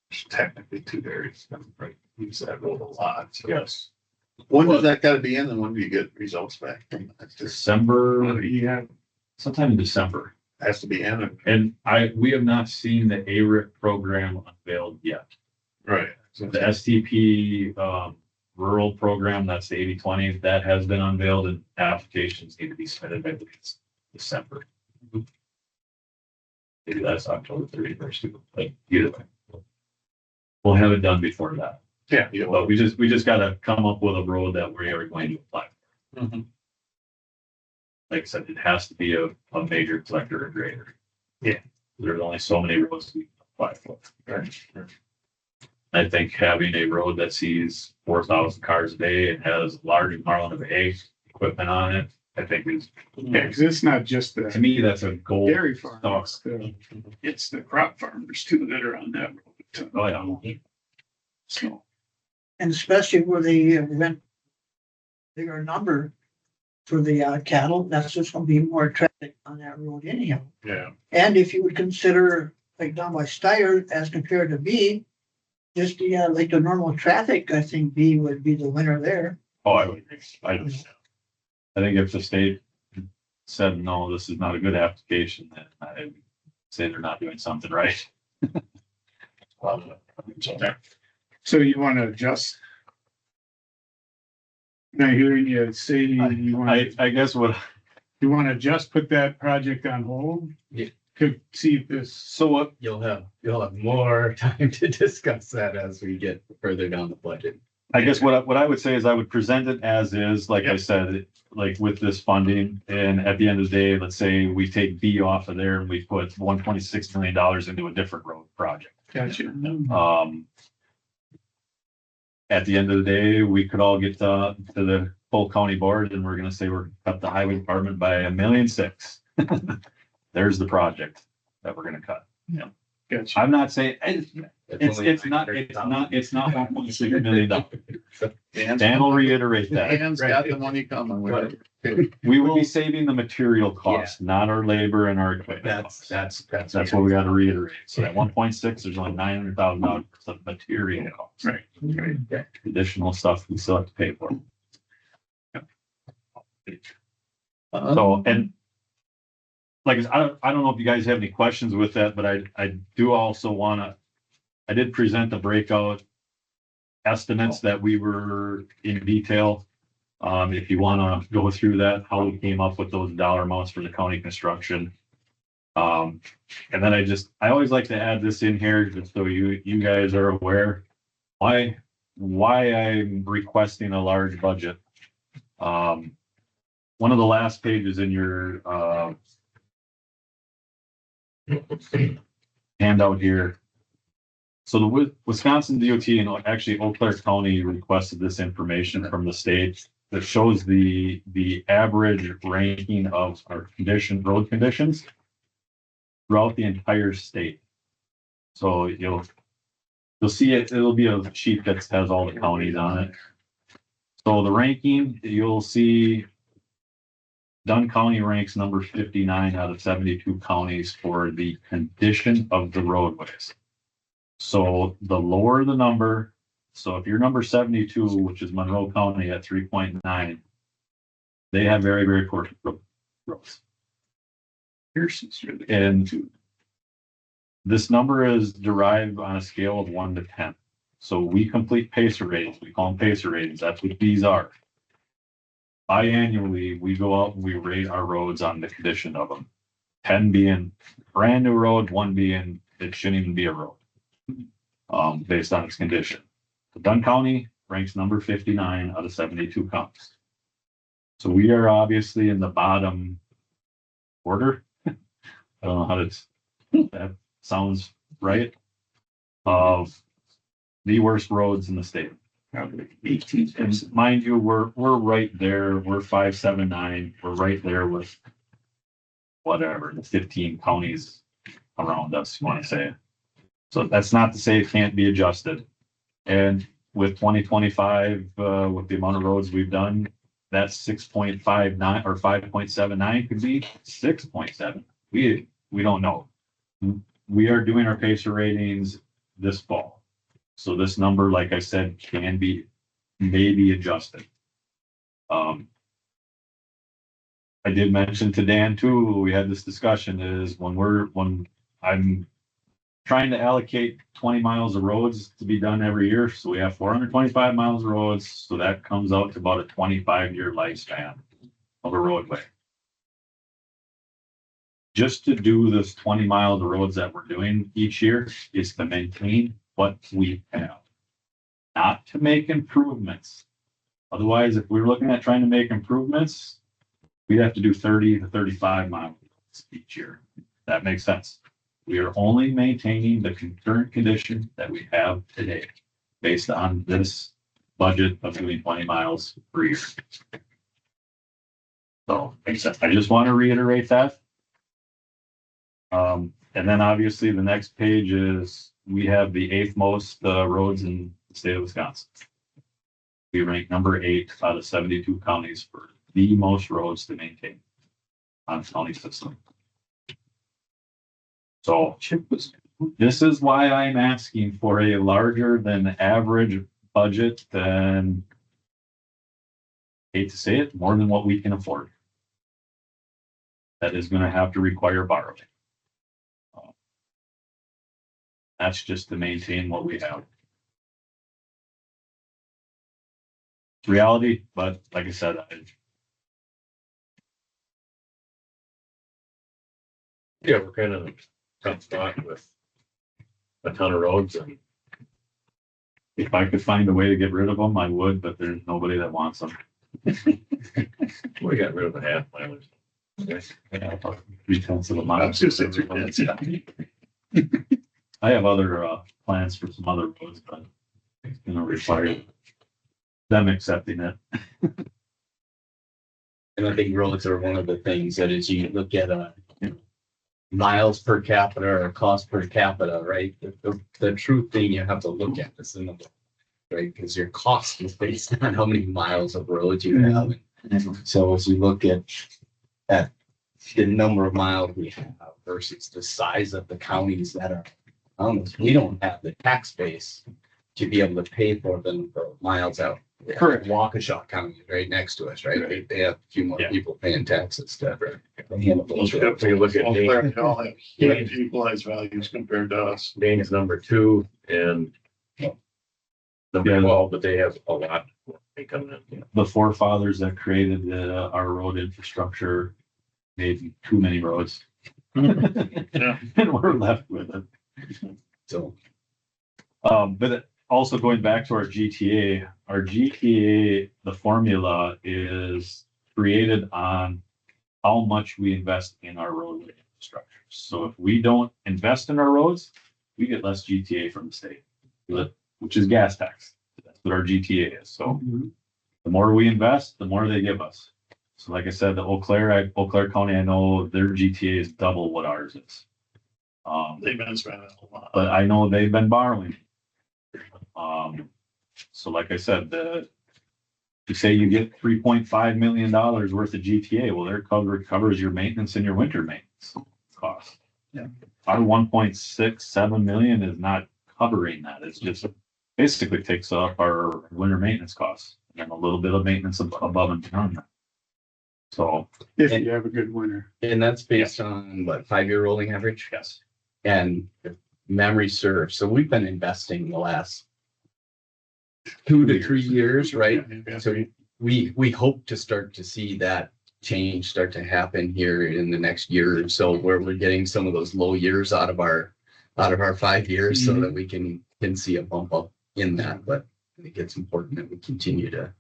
There's technically two areas, right? Use that road a lot. So. Yes. When does that gotta be in and when do you get results back from that? Just December, Yeah, sometime in December. has to be in. And we have not seen the ARIP program unveiled yet. Right. The STP rural program, that's the 80/20, that has been unveiled and applications need to be submitted by December. maybe that's October 31st, like either way. We'll have it done before that, Yeah. but we just gotta come up with a road that we are going to apply. Mhm. Like I said, it has to be a major collector or grader. Yeah. There's only so many roads we can apply for. Right. I think having a road that sees 4,000 cars a day and has large amount of ag equipment on it, I think is, Yeah, because it's not just to the me, that's a goal. dairy farmers, it's the crop farmers too that are on that road. Oh, yeah. So, And especially where they rent bigger number for the cattle, that's just gonna be more traffic on that road anyhow. Yeah. And if you would consider like down by Steyer as compared to B, just the like the normal traffic, I think B would be the winner there. Oh, I think if the state said, no, this is not a good application, then I'd say they're not doing something right. so you want to adjust? Now hearing you say you want, I guess what, you want to just put that project on hold? Yeah. To see if this, so what, You'll have more time to discuss that as we get further down the budget. I guess what I would say is I would present it as is, like I said, like with this funding. And at the end of the day, let's say we take B off of there and we put $126 million into a different road project. gotcha. At the end of the day, we could all get to the full county board and we're gonna say we're cut the highway department by $1.6 million. There's the project that we're gonna cut. Gotcha. I'm not saying, it's not $1.6 million. Dan will reiterate that. Dan's got the money coming. We will be saving the material costs, not our labor and our equipment. That's That's what we gotta reiterate. So that 1.6, there's only $900,000 of material costs. Right. Right. Additional stuff we still have to pay for. Uh, So, and like, I don't know if you guys have any questions with that, but I do also wanna, I did present the breakout estimates that we were in detail. If you wanna go through that, how we came up with those dollar amounts for the county construction. And then I always like to add this in here, just so you guys are aware why I'm requesting a large budget. One of the last pages in your, handout here. So the Wisconsin DOT and actually Eau Claire County requested this information from the state that shows the average ranking of our road conditions throughout the entire state. So you'll see it, it'll be a sheet that has all the counties on it. So the ranking, you'll see Dunn County ranks number 59 out of 72 counties for the condition of the roadways. So the lower the number, so if you're number 72, which is Monroe County at 3.9, they have very, very poor roads. And this number is derived on a scale of 1 to 10. So we complete pacer ratings. We call them pacer ratings. That's what these are. Biannually, we go out and we rate our roads on the condition of them. 10 being brand new road, 1 being it shouldn't even be a road. Based on its condition. The Dunn County ranks number 59 out of 72 counties. So we are obviously in the bottom order. I don't know how that sounds right. Of the worst roads in the state. Probably 18. And mind you, we're right there. We're 579. We're right there with whatever the 15 counties around us, you want to say. So that's not to say it can't be adjusted. And with 2025, with the amount of roads we've done, that 6.59 or 5.79 could be 6.7. We don't know. We are doing our pacer ratings this fall. So this number, like I said, can be maybe adjusted. I did mention to Dan too, we had this discussion is when I'm trying to allocate 20 miles of roads to be done every year. So we have 425 miles of roads. So that comes out to about a 25-year lifespan of a roadway. just to do this 20 miles of roads that we're doing each year is to maintain what we have, not to make improvements. Otherwise, if we're looking at trying to make improvements, we'd have to do 30 to 35 miles each year. That makes sense. We are only maintaining the current condition that we have today based on this budget of doing 20 miles per year. So I just want to reiterate that. And then obviously the next page is, we have the 8th most roads in the state of Wisconsin. We rank number 8 out of 72 counties for the most roads to maintain on county system. So this is why I'm asking for a larger than average budget than, hate to say it, more than what we can afford. That is going to have to require borrowing. That's just to maintain what we have. It's reality, but like I said, Yeah, we're kind of tough spot with a ton of roads and if I could find a way to get rid of them, I would, but there's nobody that wants them. we got rid of the half milers. Yeah, about 3/10 of a I mile. was just saying 3 minutes. I have other plans for some other roads, but it's gonna require them accepting it. And I think roads are one of the things that as you look at, miles per capita or cost per capita, right? The true thing you have to look at is the number, right? Because your cost is based on how many miles of roads you have. So as we look at the number of miles we have versus the size of the counties that are, we don't have the tax base to be able to pay for them for miles out. Correct. Waukesha County is right next to us, right? They have a few more Yeah. people paying taxes to handle those roads. We look at Well, Dane, they all have huge equalized values compared to us. Dane is number 2 and number Yeah. 12, but they have a lot. They come in. The forefathers that created our road infrastructure made too many roads. Yeah. And we're left with it. So, But also going back to our GTA, the formula is created on how much we invest in our roadway infrastructure. So if we don't invest in our roads, we get less GTA from the state, which is gas tax. That's what our GTA is. So the more we invest, the more they give us. So like I said, the Eau Claire County, I know their GTA is double what ours is. They've been spending a lot. But I know they've been borrowing. So like I said, to say you get $3.5 million worth of GTA, well, their covers your maintenance and your winter maintenance cost. Yeah. Our 1.67 million is not covering that. It's just basically takes up our winter maintenance costs and a little bit of maintenance above and beyond that. So, If you have a good winter. and that's based on what, 5-year rolling average? yes. And if memory serves, so we've been investing the last 2 to 3 years, right? Yeah. So we hope to start to see that change start to happen here in the next year or so, where we're getting some of those low years out of our 5 years so that we can see a bump up in that. But I think it's important that we continue to.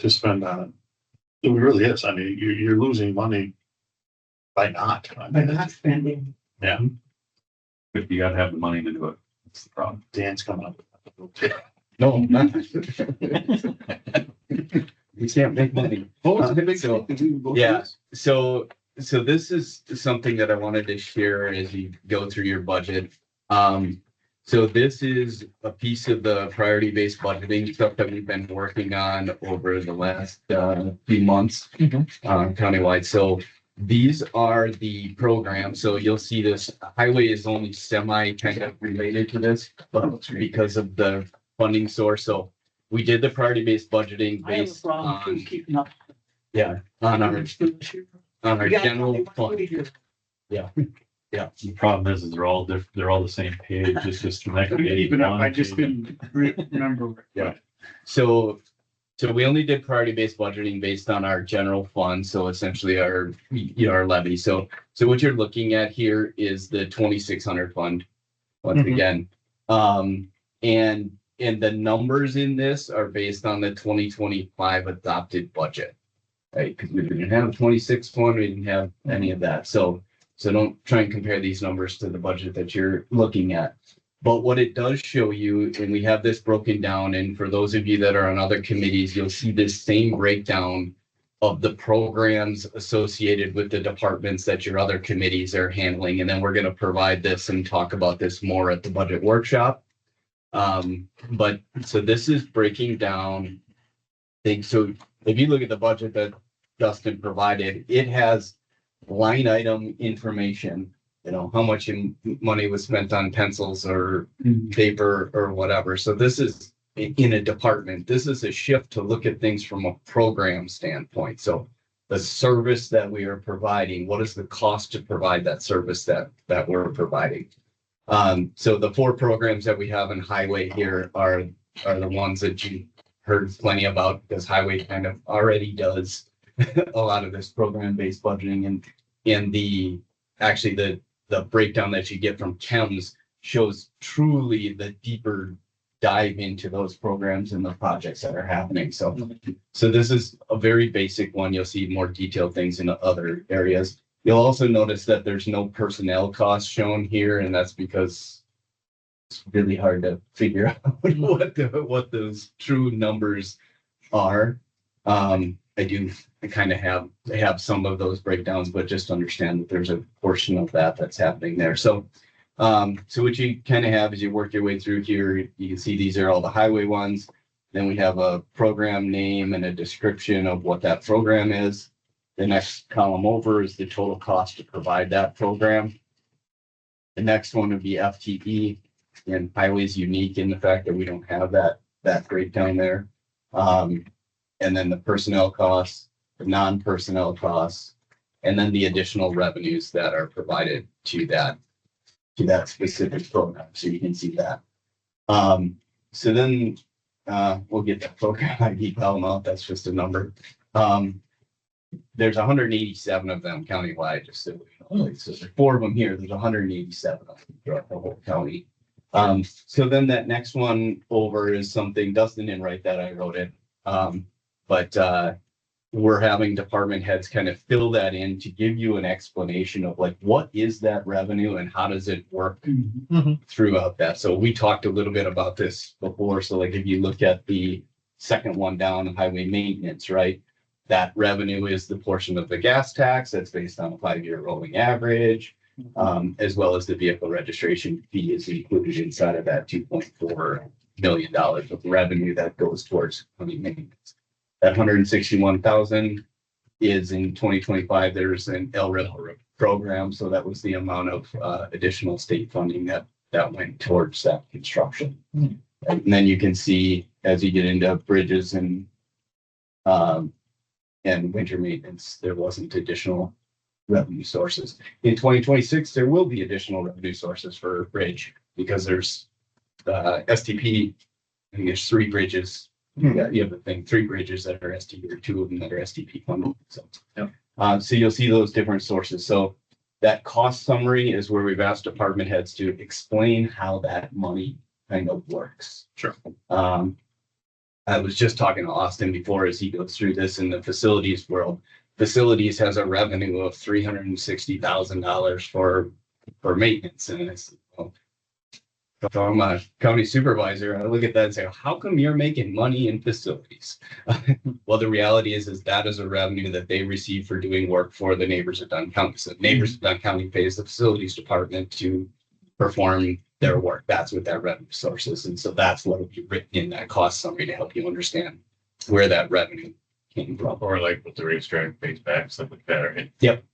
Spend on it. It really is. I mean, you're losing money by not. I By mean, not spending. Yeah. But you gotta have the money to do it. That's the problem. Dan's coming up. No, not. We can't make money. Yeah. So this is something that I wanted to share as you go through your budget. So this is a piece of the priority-based budgeting stuff that we've been working on over the last few months, countywide. So these are the programs. So you'll see this highway is only semi kind of related to this, but because of the funding source. So we did the priority-based budgeting I have a based problem on, keeping up. on our Yeah, general fund. The problem is they're all different. They're all the same page. It's just the next page. Keeping up, I just didn't remember. Yeah. So So we only did priority-based budgeting based on our general fund, so essentially our, our levy. So what you're looking at here is the 2,600 fund, once Mhm. again. And the numbers in this are based on the 2025 adopted budget, right? Because we didn't have a 26 fund, we didn't have any of that. So don't try and compare these numbers to the budget that you're looking at. But what it does show you, and we have this broken down, and for those of you that are on other committees, you'll see this same breakdown of the programs associated with the departments that your other committees are handling. And then we're going to provide this and talk about this more at the budget workshop. But so this is breaking down things. So if you look at the budget that Dustin provided, it has line item information, how much money was spent on pencils or paper or whatever. So this is in a department. This is a shift to look at things from a program standpoint. So the service that we are providing, what is the cost to provide that service that we're providing? So the 4 programs that we have in highway here are the ones that you heard plenty about, because highway kind of already does a lot of this program-based budgeting, and the breakdown that you get from chems shows truly the deeper dive into those programs and the projects that are happening. So this is a very basic one. You'll see more detailed things in other areas. You'll also notice that there's no personnel costs shown here, and that's because it's really hard to figure out what those true numbers are. I kind of have some of those breakdowns, but just understand that there's a portion of that's happening there. So what you kind of have as you work your way through here, you can see these are all the highway ones. Then we have a program name and a description of what that program is. The next column over is the total cost to provide that program. The next one would be FTE, and highway is unique in the fact that we don't have that breakdown there. And then the personnel costs, the non-personnel costs, and then the additional revenues that are provided to that specific program. So you can see that. So then we'll get that program ID column out. That's just a number. There's 187 of them countywide, just so we know. So there's 4 of them here. There's 187 of them throughout the whole county. So then that next one over is something Dustin didn't write that, I wrote it. But we're having department heads kind of fill that in to give you an explanation of like, what is that revenue and how does it work throughout that? So we talked a little bit about this before. So like, if you look at the second one down, highway maintenance, right? That revenue is the portion of the gas tax that's based on a 5-year rolling average, as well as the vehicle registration fee is included inside of that $2.4 million of revenue that goes towards county maintenance. That 161,000 is in 2025. There's an LRIP program, so that was the amount of additional state funding that went towards that construction. And then you can see as you get into bridges and winter maintenance, there wasn't additional revenue sources. In 2026, there will be additional revenue sources for bridge because there's STP. I think there's 3 bridges. Yeah, you have the thing, 3 bridges that are STP, or 2 of them that are STP funded. So, so you'll see those different sources. So that cost summary is where we've asked department heads to explain how that money kind of works. Sure. I was just talking to Austin before as he goes through this in the facilities world. Facilities has a revenue of $360,000 for maintenance, and it's so I'm a county supervisor. I look at that and say, how come you're making money in facilities? Well, the reality is that is a revenue that they receive for doing work for the neighbors of Dunn County. So neighbors of Dunn County pays the facilities department to perform their work. That's what that revenue source is. And so that's what will be written in that cost summary to help you understand where that revenue came from. Or like with the racetrack pays back, stuff like that, right? Yep.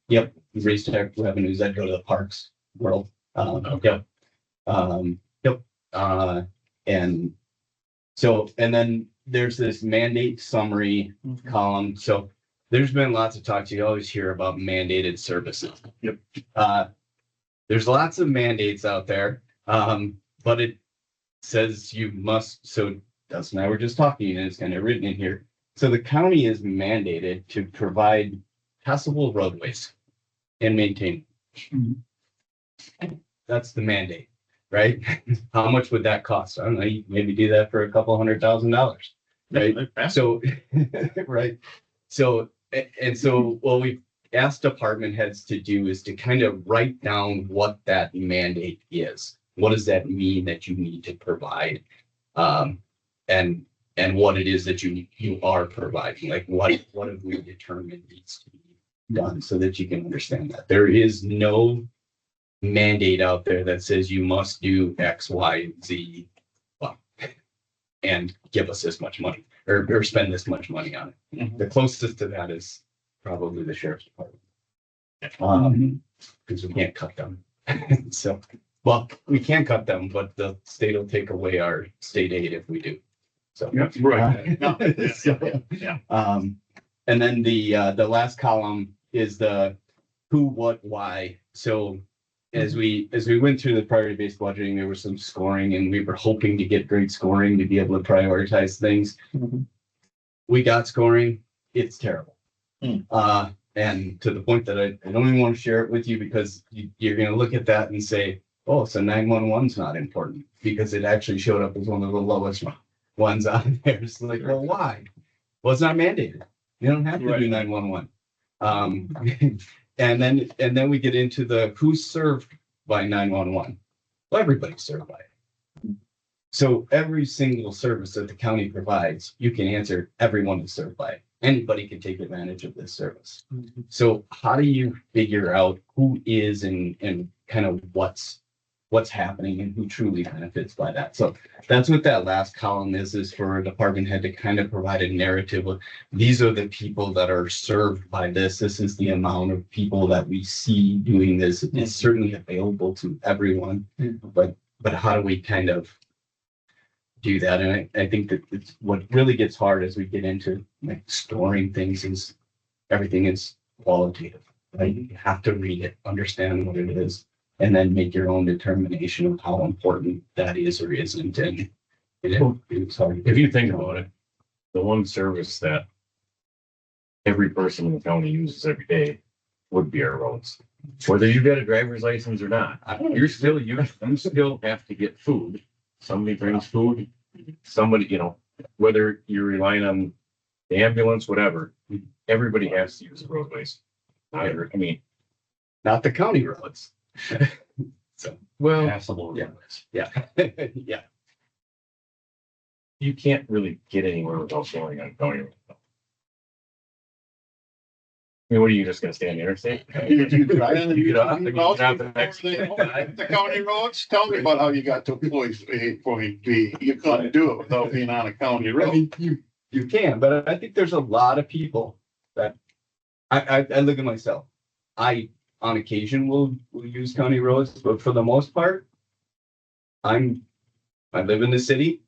Racetrack revenues that go to the parks world. And so, and then there's this mandate summary column. So there's been lots of talk. You always hear about mandated services. Yep. There's lots of mandates out there, but it says you must. So Dustin and I were just talking, and it's kind of written in here. So the county is mandated to provide passable roadways and maintain. That's the mandate, right? How much would that cost? I don't know, you maybe do that for a couple $100,000, right? So, right. So, and so what we asked department heads to do is to kind of write down what that mandate is. What does that mean that you need to provide? And what it is that you are providing, like what have we determined needs to be done so that you can understand that. There is no mandate out there that says you must do X, Y, Z, well, and give us this much money or spend this much money on it. The closest to that is probably the sheriff's department. Because we can't cut them. So, well, we can cut them, but the state will take away our state aid if we do. So, Right. so, Yeah. and then the last column is the who, what, why. So as we went through the priority-based budgeting, there was some scoring and we were hoping to get great scoring to be able to prioritize things. We got scoring. It's terrible. And to the point that I don't even want to share it with you because you're going to look at that and say, oh, so 911's not important because it actually showed up as one of the lowest ones on there. It's like, well, why? Well, it's not mandated. You don't have to do 911. And then we get into the who's served by 911. Well, everybody's served by it. So every single service that the county provides, you can answer everyone is served by it. Anybody can take advantage of this service. So how do you figure out who is and kind of what's happening and who truly benefits by that? So that's what that last column is for a department head to kind of provide a narrative of these are the people that are served by this. This is the amount of people that we see doing this. It's certainly available to everyone, but how do we kind of do that? And I think that it's what really gets hard as we get into like storing things is everything is qualitative, right? You have to read it, understand what it is, and then make your own determination of how important that is or isn't. And it's hard. If you think about it, the one service that every person in the county uses every day would be our roads. Whether you got a driver's license or not, you still have to get food. Somebody brings food, somebody, whether you're relying on the ambulance, whatever, everybody has to use the roadways. I mean, Not the county roads. So, well, Passable Yeah. roadways. yeah. Yeah. you can't really get anywhere without going on county road. I mean, what are you just gonna stay on the interstate? You drive in You get off, you get off the the next the county roads, tell me about how you got to point A, point B. You couldn't do it without being on a county I road. mean, you can, but I think there's a lot of people that I look at myself. I, on occasion, will use county roads, but for the most part, I live in the city.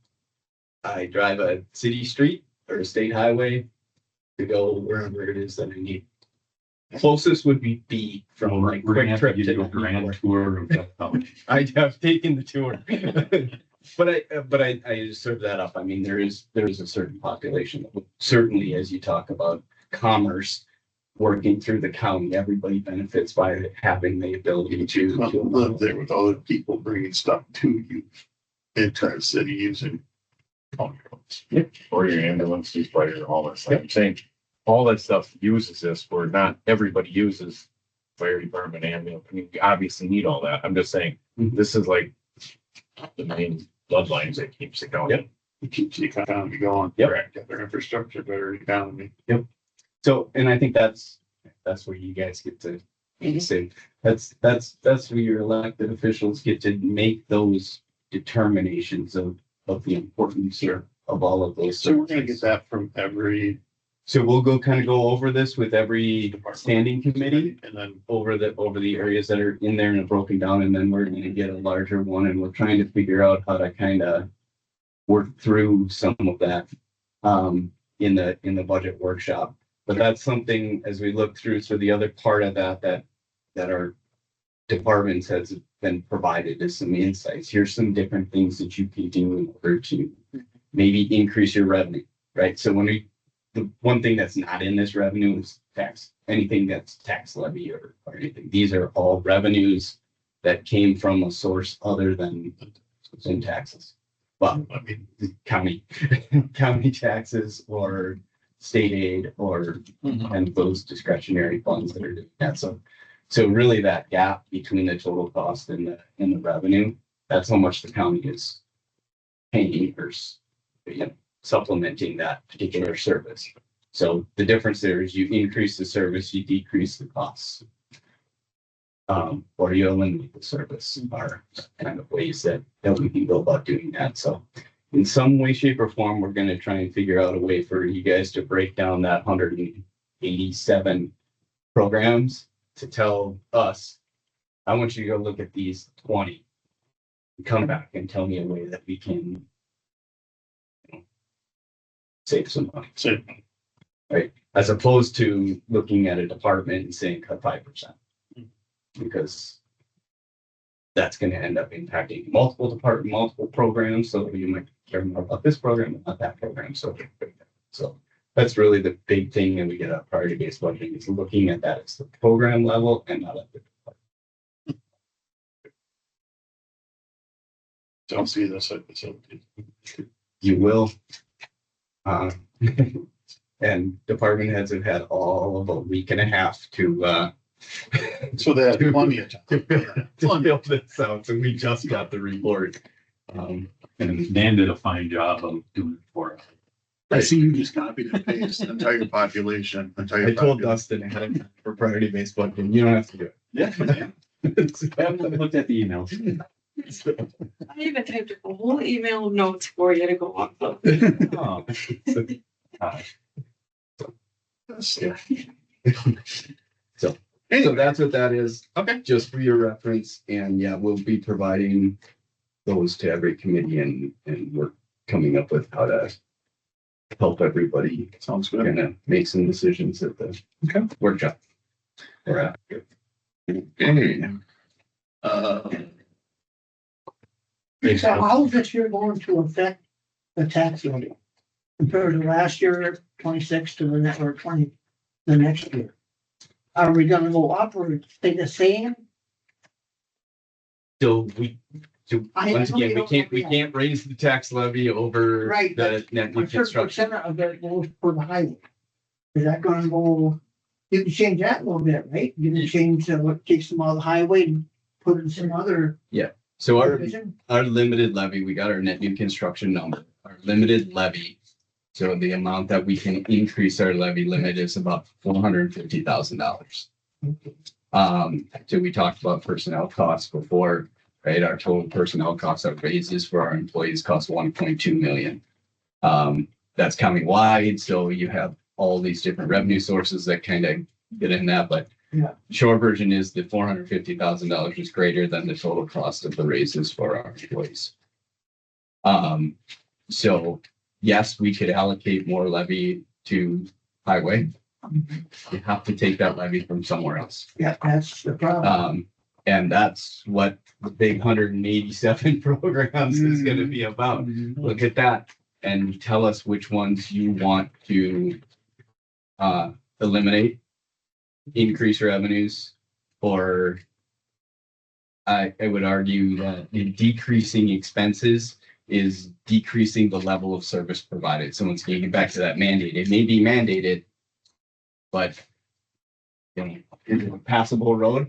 I drive a city street or a state highway to go wherever it is that I need. Closest would be B from my We're gonna quick have to trip give to you a grand tour of the county. I have taken the tour. But I just serve that up. I mean, there is a certain population that would certainly, as you talk about commerce working through the county, everybody benefits by having the ability to Live there with other people bringing stuff to you. Entire city using county roads. Or your ambulance, your fire, all that stuff. I'm saying all that stuff uses this where not everybody uses fire department, ambulance. I mean, we obviously need all that. I'm just saying, this is like the main bloodlines that keeps the county. Yep. It keeps the economy going. Yep. Correct. Get their infrastructure, better economy. So, and I think that's where you guys get to say, that's where your elected officials get to make those determinations of the importance of all of those. So we're gonna get services. that from every So we'll go over this with every department. standing committee And then over the areas that are in there and broken down, and then we're gonna get a larger one, and we're trying to figure out how to kind of work through some of that in the budget workshop. But that's something as we look through. So the other part of that our departments has been provided is some insights. Here's some different things that you can do in order to maybe increase your revenue, right? So when the one thing that's not in this revenue is tax, anything that's tax levy or anything. These are all revenues that came from a source other than taxes. Well, I mean, county, county taxes or state aid or and those discretionary funds that are doing that. So really that gap between the total cost and the revenue, that's how much the county is paying or supplementing that particular service. So the difference there is you increase the service, you decrease the costs. Or you eliminate the service are kind of ways that we can go about doing that. So in some way, shape or form, we're going to try and figure out a way for you guys to break down that 187 programs to tell us, I want you to go look at these 20 and come back and tell me a way that we can save some money. So, Right. As opposed to looking at a department and saying cut 5%. Because that's going to end up impacting multiple departments, multiple programs. So you might care more about this program, not that program. So that's really the big thing that we get out priority-based budgeting is looking at that as the program level and not at the department. don't see this at facilities. You will. And department heads have had all of a week and a half to So they have plenty of time. to build this out. So we just got the report. And Dan did a fine job of doing it for us. I see you just copied and pasted entire population, entire. I told population. Dustin ahead of time for priority-based budgeting, you don't have to do it. Yeah. I haven't looked at the emails. I even typed up a whole email of notes for you to go off of. Oh, So that's what that is. Okay. Just for your reference. And yeah, we'll be providing those to every committee and we're coming up with how to help everybody Sounds good. kind of make some decisions at the workshop. Or after. Okay. So how is this year going to affect the tax levy compared to last year, 26 to the net or 20, the next year? Are we gonna go up or stay the same? So once know again, you we don't can't, know yet. raise the tax levy over Right, the net new A certain construction. percent of it goes for the highway. Is that gonna go, you can change that a little bit, right? You can change what takes them out of the highway and put in some other So division. our limited levy, we got our net new construction number, our limited levy. So the amount that we can increase our levy limit is about $450,000. So we talked about personnel costs before, right? Our total personnel costs, our raises for our employees cost 1.2 million. That's countywide, so you have all these different revenue sources that kind of get in that, but Yeah. short version is the $450,000 is greater than the total cost of the raises for our employees. So yes, we could allocate more levy to highway. You have to take that levy from somewhere else. Yeah, that's the problem. And that's what the big 187 programs is gonna be about. Look at that and tell us which ones you want to eliminate, increase revenues, or I would argue that the decreasing expenses is decreasing the level of service provided. So once you get back to that mandate, it may be mandated, but you know, is it a passable road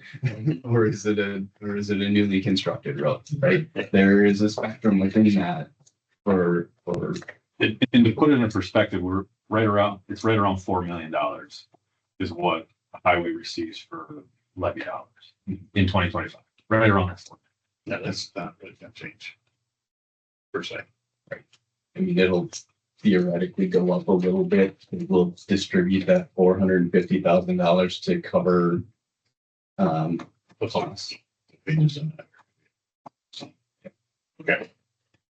or is it a newly constructed road, right? There is a spectrum within that for And to put it in perspective, it's right around $4 million is what a highway receives for levy dollars in 2025, right around that. Yeah, that's not really gonna change. Per se. I mean, it'll theoretically go up a little bit. We'll distribute that $450,000 to cover The costs. pages in that. Okay.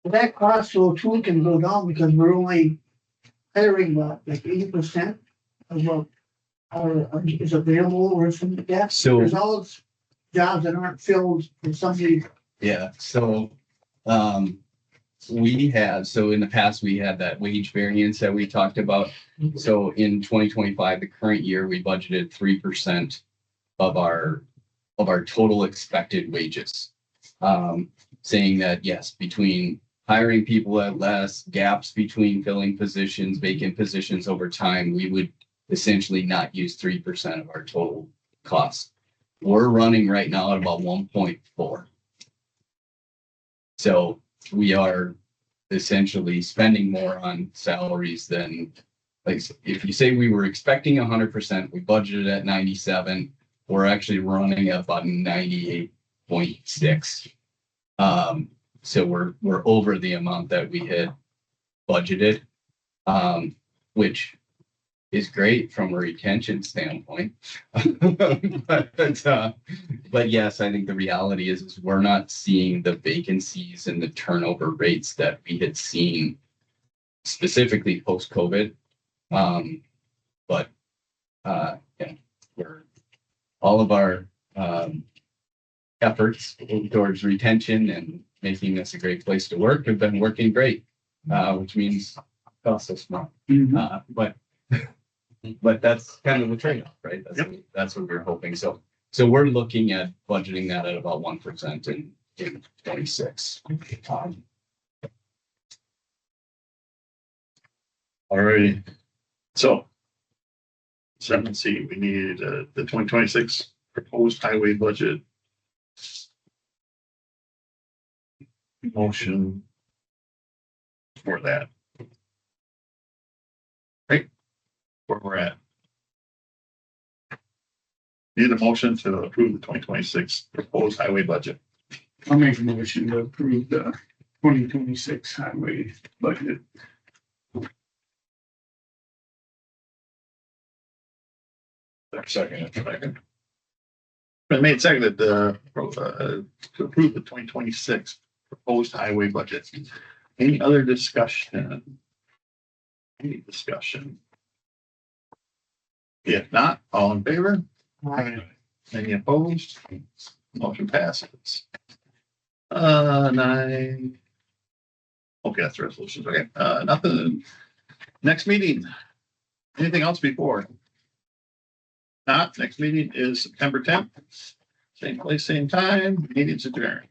That cost will too can go down because we're only hiring what, like 80% of what is available or something like that. So There's all those jobs that aren't filled for somebody. yeah, so we have, so in the past, we had that wage variance that we talked about. So in 2025, the current year, we budgeted 3% of our total expected wages. Saying that, yes, between hiring people at less, gaps between filling positions, vacant positions over time, we would essentially not use 3% of our total cost. We're running right now at about 1.4. So we are essentially spending more on salaries than, like, if you say we were expecting 100%, we budgeted at 97, we're actually running at about 98.6. So we're over the amount that we had budgeted, which is great from a retention standpoint. But yes, I think the reality is we're not seeing the vacancies and the turnover rates that we had seen specifically post-COVID. But yeah, we're all of our efforts towards retention and making this a great place to work have been working great, which means costs us more. But that's kind of the trade-off, right? That's what we're hoping. So we're looking at budgeting that at about 1% in 26. Alrighty. So 7C, we need the 2026 proposed highway budget. Motion for that. Right, where we're at. Need a motion to approve the 2026 proposed highway budget. I'll make a motion to approve the 2026 highway budget. Second. Been made seconded to approve the 2026 proposed highway budget. Any other discussion? Any discussion? If not, all in favor? Any opposed? Motion passes. 9. Okay, that's resolutions. Okay, nothing. Next meeting. Anything else before? Not, next meeting is September 10th. Same place, same time. Meeting's adjourned.